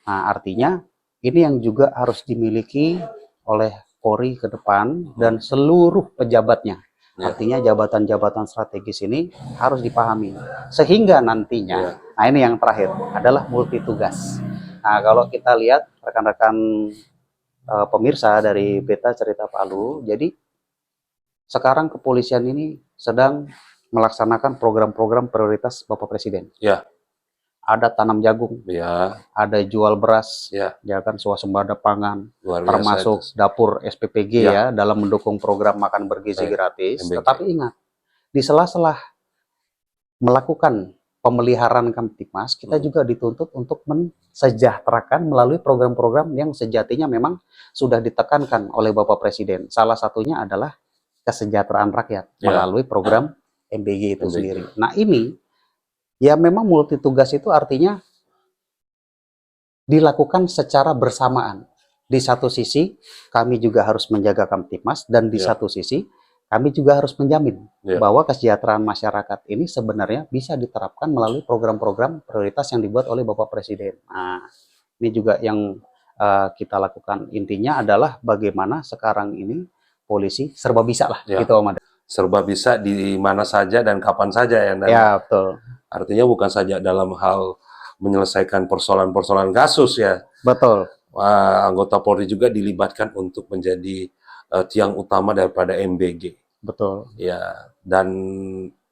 Nah, artinya ini yang juga harus dimiliki oleh Polri ke depan dan seluruh pejabatnya. Artinya jabatan-jabatan strategis ini harus dipahami. Sehingga nantinya, nah ini yang terakhir, adalah multitugas. Nah, kalau kita lihat rekan-rekan pemirsa dari Beta Cerita Palu, jadi sekarang kepolisian ini sedang melaksanakan program-program prioritas Bapak Presiden. ada tanam jagung, Ya, ada jual beras, ya, ya kan, swasembada pangan, luar biasa termasuk itu. dapur SPPG Ya, ya dalam mendukung program makan bergizi gratis. MBG. Tetapi ingat, di sela-sela melakukan pemeliharaan Kamtipmas, kita juga dituntut untuk mensejahterakan melalui program-program yang sejatinya memang sudah ditekankan oleh Bapak Presiden. Salah satunya adalah kesejahteraan rakyat melalui program MBG itu sendiri. Nah ini, ya memang multi tugas itu artinya dilakukan secara bersamaan. Di satu sisi, kami juga harus menjaga Kamtipmas, dan di satu sisi, kami juga harus menjamin bahwa kesejahteraan masyarakat ini sebenarnya bisa diterapkan melalui program-program prioritas yang dibuat oleh Bapak Presiden. Nah, ini juga yang kita lakukan. Intinya adalah bagaimana sekarang ini polisi serba bisa lah, gitu Om Ade. Serba bisa di mana saja dan kapan saja ya. Ya, betul. Artinya bukan saja dalam hal menyelesaikan persoalan-persoalan kasus ya. Betul. Anggota Polri juga dilibatkan untuk menjadi tiang utama daripada MBG. Betul. Ya, dan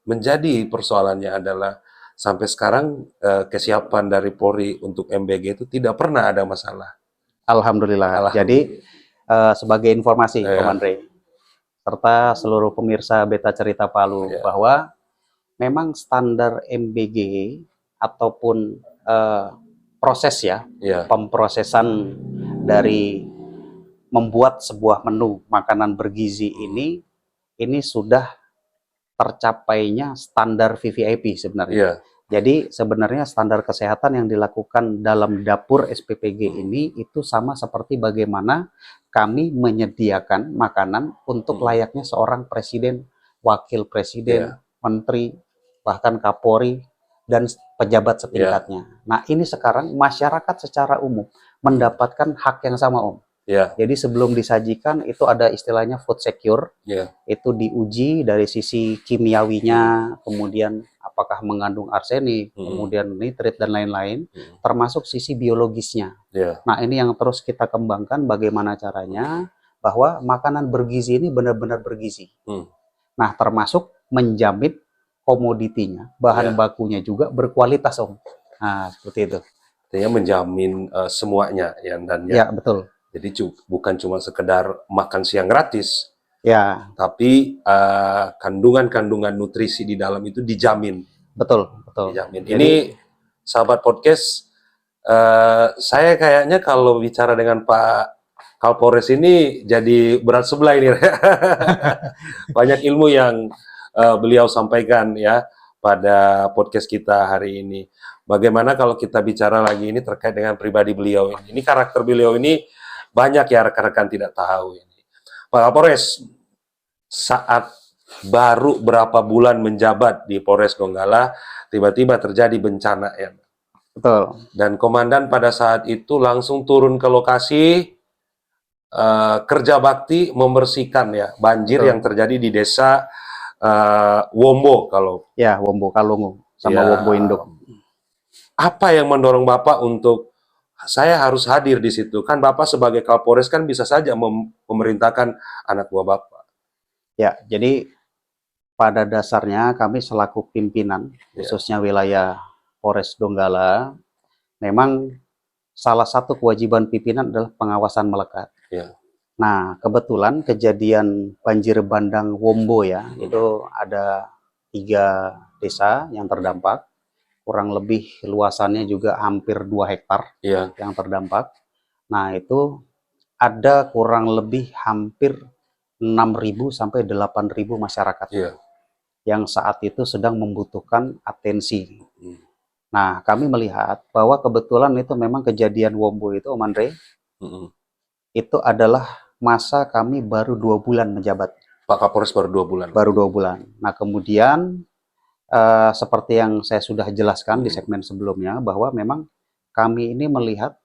menjadi persoalannya adalah sampai sekarang kesiapan dari Polri untuk MBG itu tidak pernah ada masalah. Alhamdulillah. Jadi sebagai informasi, Om Andre, serta seluruh pemirsa Beta Cerita Palu, bahwa memang standar MBG ataupun proses pemprosesan dari membuat sebuah menu makanan bergizi ini sudah tercapainya standar VVIP sebenarnya. Jadi sebenarnya standar kesehatan yang dilakukan dalam dapur SPPG ini itu sama seperti bagaimana kami menyediakan makanan untuk layaknya seorang presiden, wakil presiden, menteri, bahkan Kapolri, dan pejabat setingkatnya. Nah ini sekarang masyarakat secara umum mendapatkan hak yang sama, Om. Jadi sebelum disajikan itu ada istilahnya food secure, itu diuji dari sisi kimiawinya, kemudian apakah mengandung arsenik, kemudian nitrit dan lain-lain, termasuk sisi biologisnya. Nah ini yang terus kita kembangkan bagaimana caranya bahwa makanan bergizi ini benar-benar bergizi. Nah termasuk menjamin komoditinya, bahan bakunya juga berkualitas, Om. Nah seperti itu. Artinya menjamin semuanya ya, dan ya betul. Jadi bukan cuma sekedar makan siang gratis, tapi kandungan-kandungan nutrisi di dalam itu dijamin. Betul, betul. Dijamin. Ini sahabat podcast, saya kayaknya kalau bicara dengan Pak Kapolres ini jadi berat sebelah ini. Banyak ilmu yang beliau sampaikan ya pada podcast kita hari ini. Bagaimana kalau kita bicara lagi ini terkait dengan pribadi beliau ini. Ini karakter beliau ini banyak ya rekan-rekan tidak tahu ini. Pak Kapolres, saat baru berapa bulan menjabat di Polres Donggala, tiba-tiba terjadi bencana ya. Betul. Dan komandan pada saat itu langsung turun ke lokasi, kerja bakti membersihkan ya banjir yang terjadi di desa Wombo kalau. Ya, Wombo Kalungu sama Wombo Induk. Apa yang mendorong Bapak untuk saya harus hadir di situ? Kan Bapak sebagai Kapolres kan bisa saja memerintahkan anak buah Bapak. Ya, jadi pada dasarnya kami selaku pimpinan, khususnya wilayah Polres Donggala, memang salah satu kewajiban pimpinan adalah pengawasan melekat. Nah, kebetulan kejadian banjir bandang Wombo ya, itu ada 3 desa yang terdampak. Kurang lebih luasannya juga hampir 2 hektar yang terdampak. Nah itu ada kurang lebih hampir 6.000 sampai 8.000 masyarakat yang saat itu sedang membutuhkan atensi. Nah kami melihat bahwa kebetulan itu memang kejadian Wombo itu, Om Andre, itu adalah masa kami baru 2 bulan menjabat. Pak Kapolres baru 2 bulan? Baru 2 bulan. Nah kemudian seperti yang saya sudah jelaskan di segmen sebelumnya, bahwa memang kami ini melihat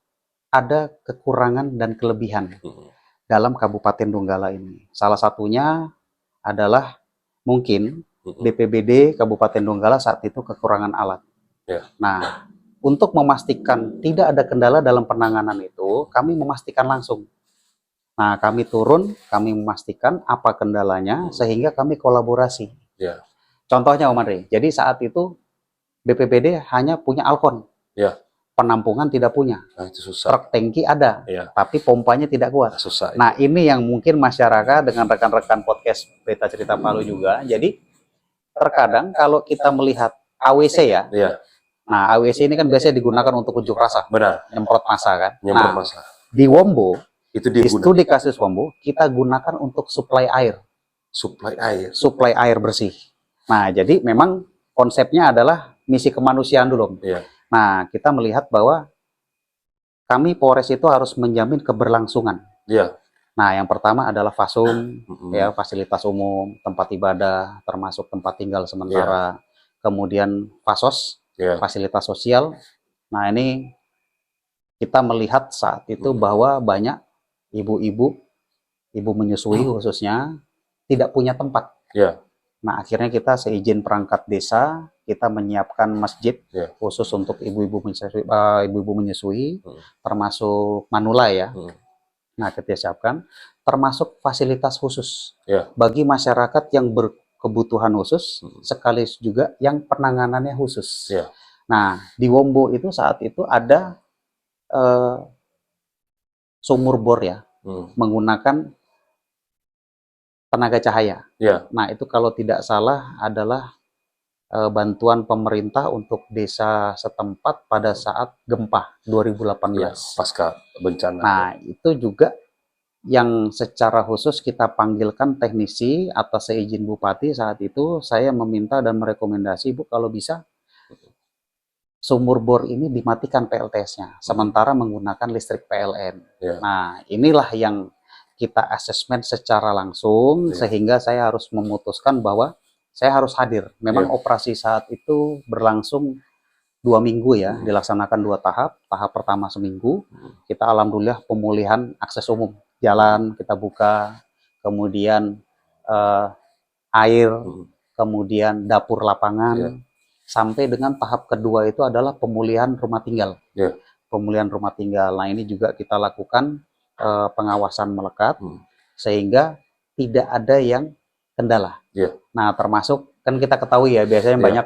ada kekurangan dan kelebihan dalam Kabupaten Donggala ini. Salah satunya adalah mungkin BPBD Kabupaten Donggala saat itu kekurangan alat. Nah, untuk memastikan tidak ada kendala dalam penanganan itu, kami memastikan langsung. Nah, kami turun, kami memastikan apa kendalanya, sehingga kami kolaborasi. Contohnya Om Andre, jadi saat itu BPBD hanya punya Alkon. Ya. Penampungan tidak punya. Nah, itu susah. Truk tangki ada, tapi pompanya tidak kuat. Susah. Nah, ini yang mungkin masyarakat dengan rekan-rekan podcast Berita Cerita Palu juga. Jadi terkadang kalau kita melihat AWC ya. Nah, AWC ini kan biasanya digunakan untuk unjuk rasa. Benar. Nyemprot massa kan. Nyemprot massa. Di Wombo, itu di studi kasus Wombo, kita gunakan untuk suplai air. Suplai air bersih. Nah, jadi memang konsepnya adalah misi kemanusiaan dulu. Nah, kita melihat bahwa kami Polres itu harus menjamin keberlangsungan. Nah, yang pertama adalah FASUM, ya, fasilitas umum, tempat ibadah, termasuk tempat tinggal sementara. Kemudian FASOS, fasilitas sosial. Nah, ini kita melihat saat itu bahwa banyak ibu menyusui khususnya tidak punya tempat. Nah, akhirnya kita seizin perangkat desa, kita menyiapkan masjid khusus untuk ibu-ibu menyusui, termasuk manula ya. Nah, kita siapkan, termasuk fasilitas khusus bagi masyarakat yang berkebutuhan khusus, sekaligus juga yang penanganannya khusus. Nah, di Wombo itu saat itu ada sumur bor ya, menggunakan tenaga cahaya. Nah, itu kalau tidak salah adalah bantuan pemerintah untuk desa setempat pada saat gempa 2018. Pasca bencana. Nah, itu juga yang secara khusus kita panggilkan teknisi atas seizin Bupati saat itu. Saya meminta dan merekomendasi, Bu, kalau bisa sumur bor ini dimatikan PLTS-nya, sementara menggunakan listrik PLN. Nah, inilah yang kita asesmen secara langsung, sehingga saya harus memutuskan bahwa saya harus hadir. Memang operasi saat itu berlangsung 2 minggu ya, dilaksanakan 2 tahap. Tahap pertama seminggu, kita alhamdulillah pemulihan akses umum, jalan kita buka, kemudian air, kemudian dapur lapangan, sampai dengan tahap kedua itu adalah pemulihan rumah tinggal. Pemulihan rumah tinggal. Nah, ini juga kita lakukan pengawasan melekat, sehingga tidak ada yang kendala. Nah, termasuk kan kita ketahui ya, biasanya banyak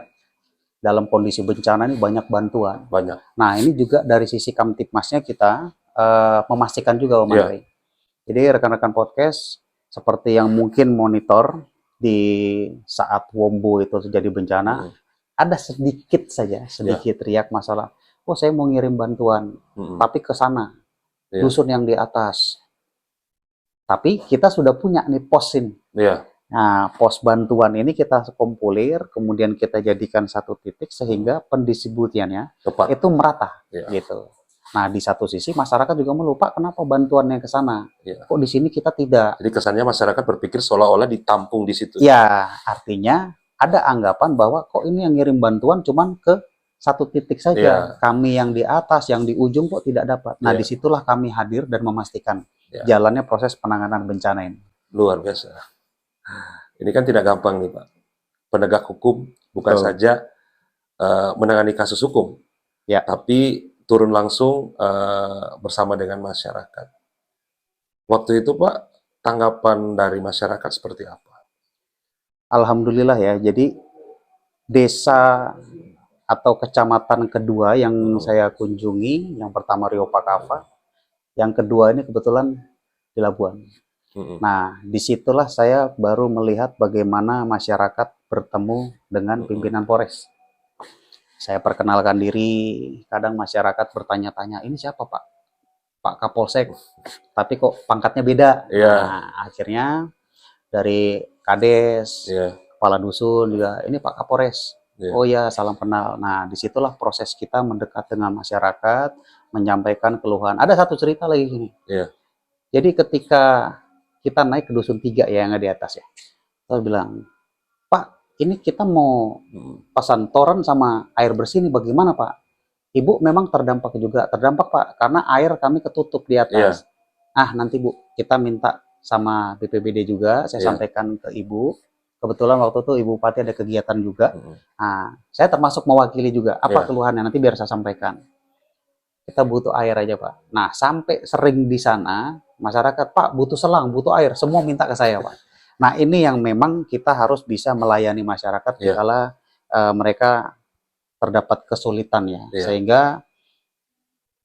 dalam kondisi bencana ini banyak bantuan. Nah, ini juga dari sisi Kamtipmasnya kita memastikan juga, Om Andri. Jadi rekan-rekan podcast seperti yang mungkin monitor di saat Wombo itu terjadi bencana, ada sedikit saja, riak masalah. Oh, saya mau ngirim bantuan, tapi ke sana, dusun yang di atas. Tapi kita sudah punya nih pos ini. Nah, pos bantuan ini kita kompilir, kemudian kita jadikan satu titik sehingga pendistribusiannya itu merata, gitu. Nah, di satu sisi masyarakat juga melupa kenapa bantuannya ke sana. Kok di sini kita tidak. Jadi kesannya masyarakat berpikir seolah-olah ditampung di situ. Ya, artinya ada anggapan bahwa kok ini yang ngirim bantuan cuman ke satu titik saja. Kami yang di atas, yang di ujung kok tidak dapat. Nah, disitulah kami hadir dan memastikan jalannya proses penanganan bencana ini. Luar biasa. Ini kan tidak gampang nih, Pak. Penegak hukum bukan saja menangani kasus hukum, tapi turun langsung bersama dengan masyarakat. Waktu itu, Pak, tanggapan dari masyarakat seperti apa? Alhamdulillah ya, jadi desa atau kecamatan kedua yang saya kunjungi, yang pertama Rio Pakava, yang kedua ini kebetulan di Labuan. Nah, disitulah saya baru melihat bagaimana masyarakat bertemu dengan pimpinan Polres. Saya perkenalkan diri, kadang masyarakat bertanya-tanya, ini siapa Pak? Pak Kapolsek, tapi kok pangkatnya beda. Nah, akhirnya dari Kades, Kepala Dusun juga, ini Pak Kapolres. Oh ya, salam kenal. Nah, disitulah proses kita mendekat dengan masyarakat, menyampaikan keluhan. Ada satu cerita lagi gini. Jadi ketika kita naik ke Dusun 3 ya, yang di atas ya, saya bilang, Pak, ini kita mau pasang toren sama air bersih ini bagaimana Pak? Ibu memang terdampak juga, terdampak Pak, karena air kami ketutup di atas. Nanti Bu, kita minta sama BPBD juga, saya sampaikan ke Ibu. Kebetulan waktu itu Ibu Bupati ada kegiatan juga. Nah, saya termasuk mewakili juga. Apa keluhannya? Nanti biar saya sampaikan. Kita butuh air aja Pak. Nah, sampai sering di sana, masyarakat, Pak, butuh selang, butuh air. Semua minta ke saya Pak. Nah, ini yang memang kita harus bisa melayani masyarakat kala mereka terdapat kesulitan ya, sehingga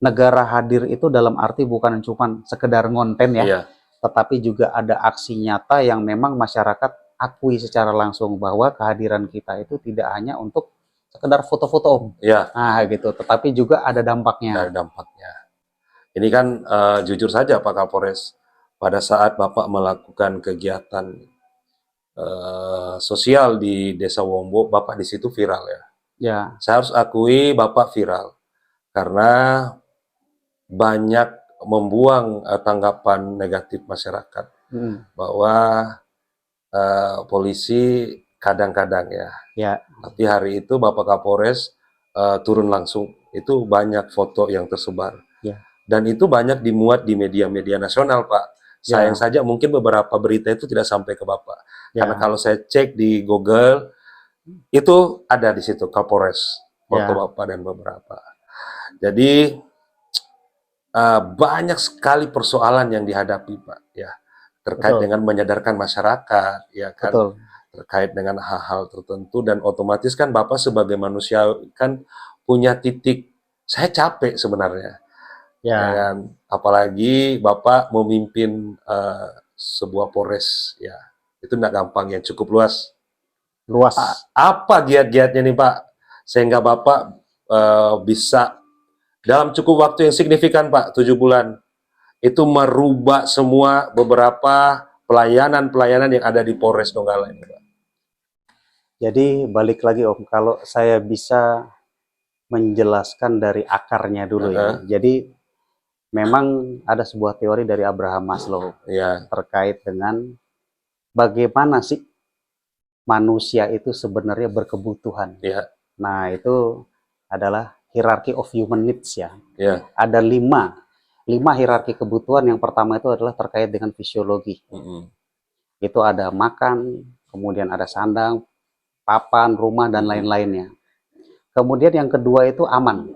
negara hadir itu dalam arti bukan cuma sekedar ngonten ya, tetapi juga ada aksi nyata yang memang masyarakat akui secara langsung bahwa kehadiran kita itu tidak hanya untuk sekedar foto-foto, nah gitu, tetapi juga ada dampaknya. Ada dampaknya. Ini kan jujur saja Pak Kapolres, pada saat Bapak melakukan kegiatan sosial di Desa Wombo, Bapak di situ viral ya. Saya harus akui Bapak viral karena banyak membuang tanggapan negatif masyarakat bahwa polisi kadang-kadang ya. Tapi hari itu Bapak Kapolres turun langsung, itu banyak foto yang tersebar. Dan itu banyak dimuat di media-media nasional, Pak. Sayang saja mungkin beberapa berita itu tidak sampai ke Bapak. Karena kalau saya cek di Google, itu ada di situ Kapolres, foto Bapak dan beberapa. Jadi banyak sekali persoalan yang dihadapi, Pak, ya, terkait dengan menyadarkan masyarakat, ya kan, terkait dengan hal-hal tertentu, dan otomatis kan Bapak sebagai manusia kan punya titik, saya capek sebenarnya, ya kan, apalagi Bapak memimpin sebuah Polres, ya, itu nggak gampang, yang cukup luas. Apa giat-giatnya nih Pak, sehingga Bapak bisa dalam cukup waktu yang signifikan Pak, 7 bulan, itu merubah semua beberapa pelayanan-pelayanan yang ada di Polres Donggala ini Pak? Jadi balik lagi Om, kalau saya bisa menjelaskan dari akarnya dulu ya. Jadi memang ada sebuah teori dari Abraham Maslow terkait dengan bagaimana sih manusia itu sebenarnya berkebutuhan. Nah itu adalah hierarchy of human needs ya. Ada lima hierarki kebutuhan. Yang pertama itu adalah terkait dengan fisiologi. Itu ada makan, kemudian ada sandang, papan, rumah, dan lain-lainnya. Kemudian yang kedua itu aman.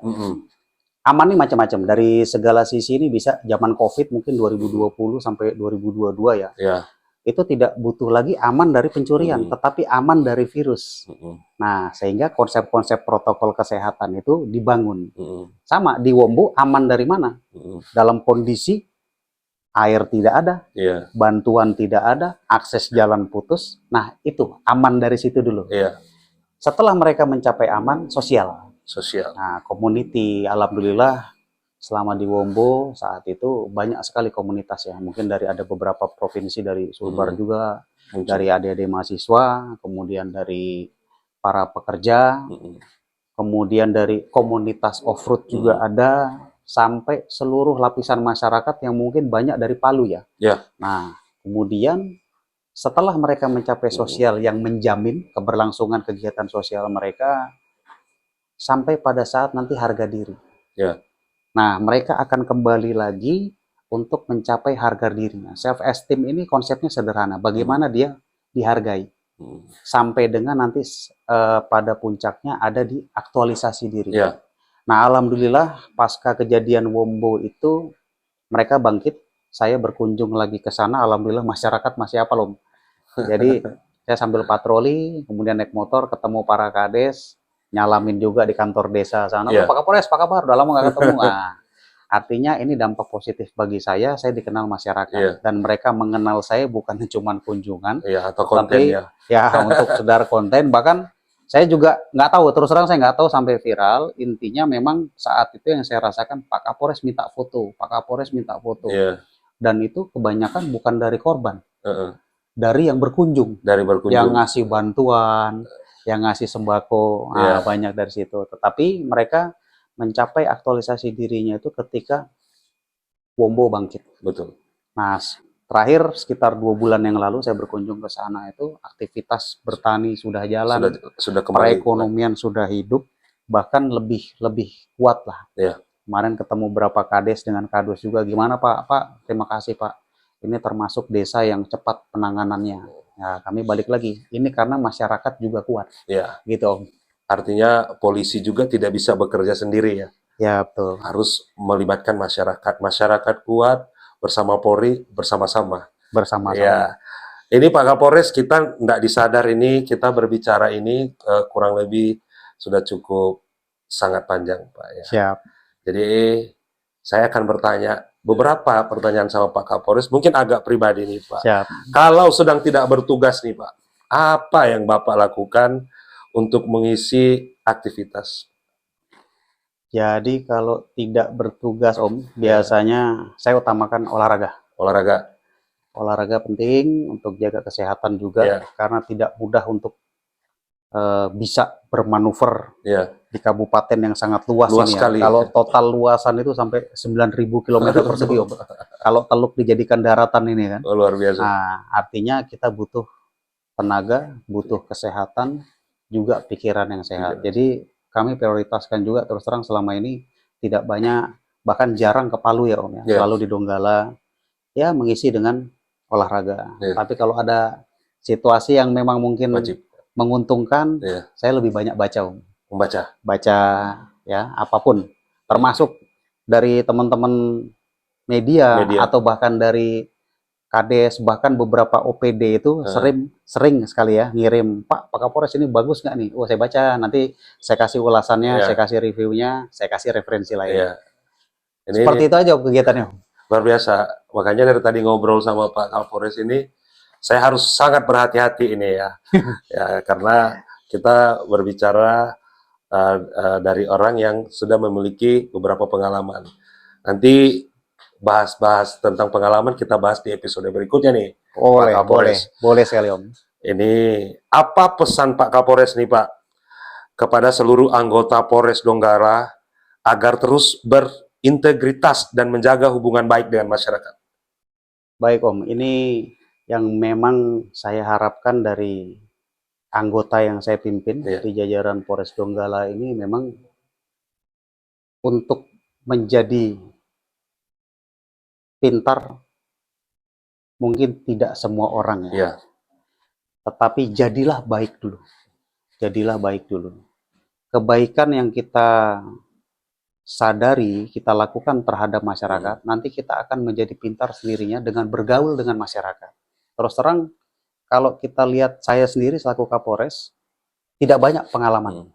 Aman ini macam-macam, dari segala sisi. Ini bisa zaman COVID mungkin 2020 sampai 2022 ya. Itu tidak butuh lagi aman dari pencurian, tetapi aman dari virus. Nah, sehingga konsep-konsep protokol kesehatan itu dibangun. Sama, di Wombo aman dari mana? Dalam kondisi air tidak ada, bantuan tidak ada, akses jalan putus. Nah, itu aman dari situ dulu. Setelah mereka mencapai aman, sosial. Nah, community, alhamdulillah selama di Wombo saat itu banyak sekali komunitas ya. Mungkin dari ada beberapa provinsi, dari Sulbar juga, dari adik-adik mahasiswa, kemudian dari para pekerja, kemudian dari komunitas off-road juga ada, sampai seluruh lapisan masyarakat yang mungkin banyak dari Palu ya. Nah, kemudian setelah mereka mencapai sosial yang menjamin keberlangsungan kegiatan sosial mereka, sampai pada saat nanti harga diri. Nah, mereka akan kembali lagi untuk mencapai harga dirinya. Self-esteem ini konsepnya sederhana. Bagaimana dia dihargai. Sampai dengan nanti pada puncaknya ada di aktualisasi diri. Nah, alhamdulillah pasca kejadian Wombo itu mereka bangkit. Saya berkunjung lagi ke sana. Alhamdulillah masyarakat masih apa loh. Jadi saya sambil patroli, kemudian naik motor ketemu para kades, nyalamin juga di kantor desa sana. Pak Kapolres, Pak kabar? Udah lama nggak ketemu. Nah, artinya ini dampak positif bagi saya dikenal masyarakat. Dan mereka mengenal saya bukan cuma kunjungan, atau konten tapi untuk sekedar konten. Bahkan saya juga nggak tahu, terus terang saya nggak tahu sampai viral. Intinya memang saat itu yang saya rasakan, Pak Kapolres minta foto, Pak Kapolres minta foto. Dan itu kebanyakan bukan dari korban, dari yang berkunjung, yang ngasih bantuan, yang ngasih sembako, banyak dari situ. Tetapi mereka mencapai aktualisasi dirinya itu ketika Wombo bangkit. Nah, terakhir sekitar 2 bulan yang lalu saya berkunjung ke sana, itu aktivitas bertani sudah jalan, sudah perekonomian sudah hidup, bahkan lebih kuat lah. Kemarin ketemu berapa kades dengan kadus juga, gimana Pak? Terima kasih Pak. Ini termasuk desa yang cepat penanganannya. Ya, kami balik lagi. Ini karena masyarakat juga kuat. Gitu Om. Artinya polisi juga tidak bisa bekerja sendiri ya. Betul. Harus melibatkan masyarakat. Masyarakat kuat bersama Polri, bersama-sama. Ini Pak Kapolres, kita nggak disadar ini, kita berbicara ini kurang lebih sudah cukup sangat panjang, Pak. Ya. Siap. Jadi saya akan bertanya beberapa pertanyaan sama Pak Kapolres, mungkin agak pribadi nih, Pak. Siap. Kalau sedang tidak bertugas nih, Pak, apa yang Bapak lakukan untuk mengisi aktivitas? Jadi kalau tidak bertugas Om, biasanya saya utamakan olahraga. Olahraga. Olahraga penting untuk jaga kesehatan juga, karena tidak mudah untuk bisa bermanuver di kabupaten yang sangat luas ini sekali. Kalau total luasan itu sampai 9.000 km persegi Om. Kalau Teluk dijadikan daratan ini kan. Luar biasa. Nah, artinya kita butuh tenaga, butuh kesehatan, juga pikiran yang sehat. Jadi kami prioritaskan juga, terus terang selama ini tidak banyak, bahkan jarang ke Palu ya Om ya. Selalu di Donggala, ya mengisi dengan olahraga. Tapi kalau ada situasi yang memang mungkin menguntungkan, saya lebih banyak baca Om. Baca ya apapun, termasuk dari teman-teman media atau bahkan dari Kades, bahkan beberapa OPD itu sering sekali ya ngirim, Pak Kapolres ini bagus nggak nih? Oh saya baca, nanti saya kasih ulasannya, saya kasih reviewnya, saya kasih referensi lain. Seperti itu aja kegiatannya. Luar biasa. Makanya dari tadi ngobrol sama Pak Kapolres ini, saya harus sangat berhati-hati ini ya, karena kita berbicara dari orang yang sudah memiliki beberapa pengalaman. Nanti bahas tentang pengalaman kita bahas di episode berikutnya nih. Boleh sekali Om. Ini apa pesan Pak Kapolres nih Pak kepada seluruh anggota Polres Donggala agar terus berintegritas dan menjaga hubungan baik dengan masyarakat? Baik Om, ini yang memang saya harapkan dari anggota yang saya pimpin di jajaran Polres Donggala ini, memang untuk menjadi pintar mungkin tidak semua orang ya. Tetapi jadilah baik dulu. Jadilah baik dulu. Kebaikan yang kita sadari, kita lakukan terhadap masyarakat, nanti kita akan menjadi pintar sendirinya dengan bergaul dengan masyarakat. Terus terang, kalau kita lihat saya sendiri selaku Kapolres, tidak banyak pengalaman.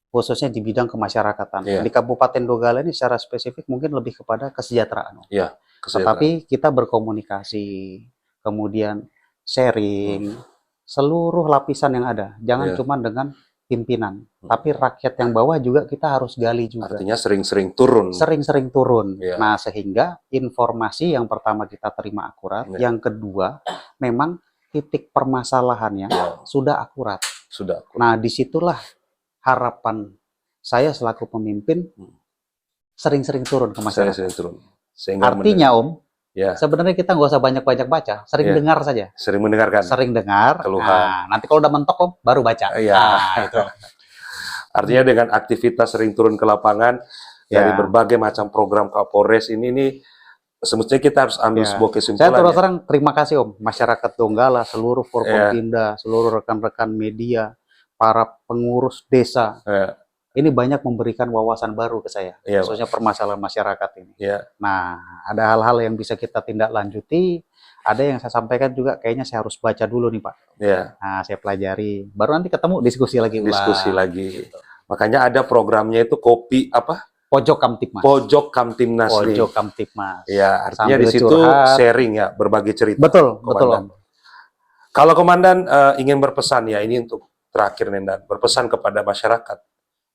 Khususnya di bidang kemasyarakatan. Di Kabupaten Donggala ini secara spesifik mungkin lebih kepada kesejahteraan. Tetapi kita berkomunikasi, kemudian sharing, seluruh lapisan yang ada. Jangan cuma dengan pimpinan, tapi rakyat yang bawah juga kita harus gali juga. Artinya sering-sering turun. Sering-sering turun. Nah, sehingga informasi yang pertama kita terima akurat, yang kedua memang titik permasalahannya sudah akurat. Nah, disitulah harapan saya selaku pemimpin, sering-sering turun ke masyarakat. Artinya Om, sebenarnya kita nggak usah banyak-banyak baca, sering dengar saja. Sering mendengarkan. Sering dengar. Nah, nanti kalau udah mentok Om, baru baca. Itu. Artinya dengan aktivitas sering turun ke lapangan dari berbagai macam program Kapolres ini semestinya kita harus ambil sebuah kesimpulan. Saya terus terang terima kasih Om, masyarakat Donggala, seluruh Forkompinda, seluruh rekan-rekan media, para pengurus desa. Ini banyak memberikan wawasan baru ke saya, khususnya permasalahan masyarakat ini. Nah, ada hal-hal yang bisa kita tindak lanjuti, ada yang saya sampaikan juga kayaknya saya harus baca dulu nih Pak. Nah, saya pelajari, baru nanti ketemu diskusi lagi. Gitu. Makanya ada programnya itu kopi apa? Pojok Kamtipmas. Pojok Kamtipmas. Pojok Kamtipmas. Ya, artinya di situ sharing ya, berbagi cerita. Betul, betul Om. Kalau Komandan ingin berpesan ya, ini untuk terakhir Nendan, berpesan kepada masyarakat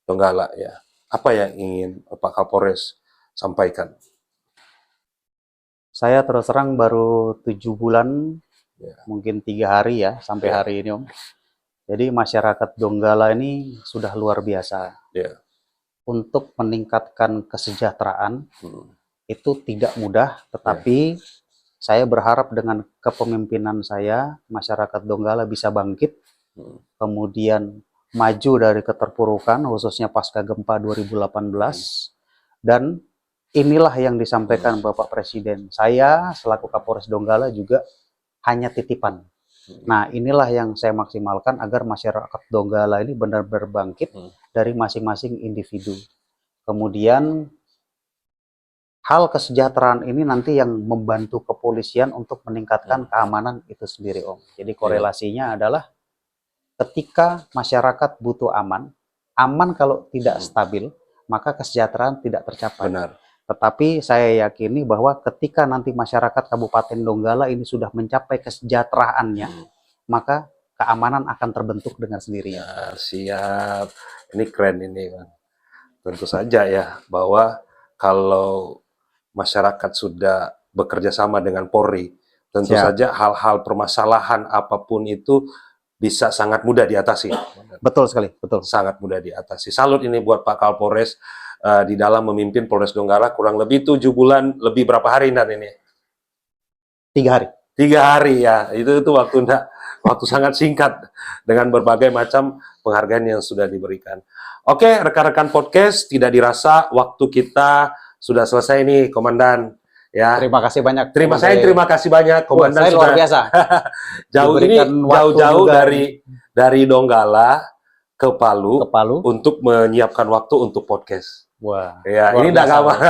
Donggala ya, apa yang ingin Pak Kapolres sampaikan? Saya terus terang baru 7 bulan, mungkin 3 hari ya sampai hari ini Om. Jadi masyarakat Donggala ini sudah luar biasa. Untuk meningkatkan kesejahteraan itu tidak mudah, tetapi saya berharap dengan kepemimpinan saya, masyarakat Donggala bisa bangkit, kemudian maju dari keterpurukan, khususnya pasca gempa 2018, dan inilah yang disampaikan Bapak Presiden. Saya selaku Kapolres Donggala juga hanya titipan. Nah, inilah yang saya maksimalkan agar masyarakat Donggala ini benar-benar bangkit dari masing-masing individu. Kemudian hal kesejahteraan ini nanti yang membantu kepolisian untuk meningkatkan keamanan itu sendiri Om. Jadi korelasinya adalah ketika masyarakat butuh aman, aman kalau tidak stabil, maka kesejahteraan tidak tercapai. Benar. Tetapi saya yakini bahwa ketika nanti masyarakat Kabupaten Donggala ini sudah mencapai kesejahteraannya, maka keamanan akan terbentuk dengan sendirinya. Ya, siap. Ini keren ini, Bang. Tentu saja ya, bahwa kalau masyarakat sudah bekerja sama dengan Polri, tentu saja hal-hal permasalahan apapun itu bisa sangat mudah diatasi. Betul sekali, betul. Sangat mudah diatasi. Salut ini buat Pak Kapolres di dalam memimpin Polres Donggala kurang lebih 7 bulan, lebih berapa hari ini? 3 hari. 3 hari ya, itu waktu sangat singkat dengan berbagai macam penghargaan yang sudah diberikan. Oke, rekan-rekan podcast, tidak dirasa waktu kita sudah selesai nih, Komandan. Ya. Terima kasih banyak. Terima kasih banyak, Komandan. Saya luar biasa. Jauh-jauh dari Donggala ke Palu untuk menyiapkan waktu untuk podcast. Wah. Ya, ini enggak gampang.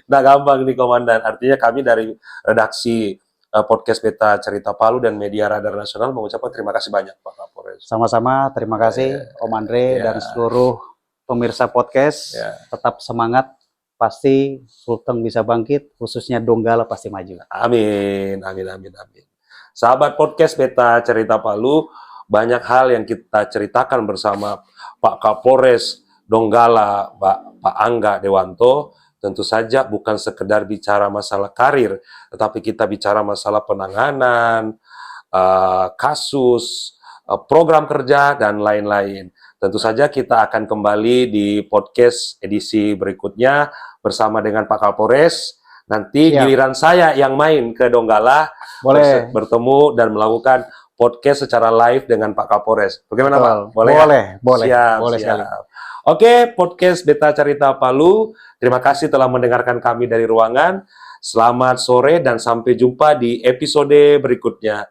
Enggak gampang nih, Komandan. Artinya kami dari redaksi podcast Beta Cerita Palu dan Media Radar Nasional mengucapkan terima kasih banyak, Pak Kapolres. Sama-sama, terima kasih Om Andre dan seluruh pemirsa podcast. Tetap semangat, pasti Sulteng bisa bangkit, khususnya Donggala pasti maju. Amin, amin, amin, amin. Sahabat podcast Beta Cerita Palu, banyak hal yang kita ceritakan bersama Pak Kapolres Donggala, Pak Angga Dewanto. Tentu saja bukan sekedar bicara masalah karir, tetapi kita bicara masalah penanganan, kasus, program kerja, dan lain-lain. Tentu saja kita akan kembali di podcast edisi berikutnya bersama dengan Pak Kapolres. Nanti giliran saya yang main ke Donggala, bertemu dan melakukan podcast secara live dengan Pak Kapolres. Bagaimana, Pak? Boleh. Siap. Sekali. Oke, podcast Beta Cerita Palu. Terima kasih telah mendengarkan kami dari ruangan. Selamat sore dan sampai jumpa di episode berikutnya.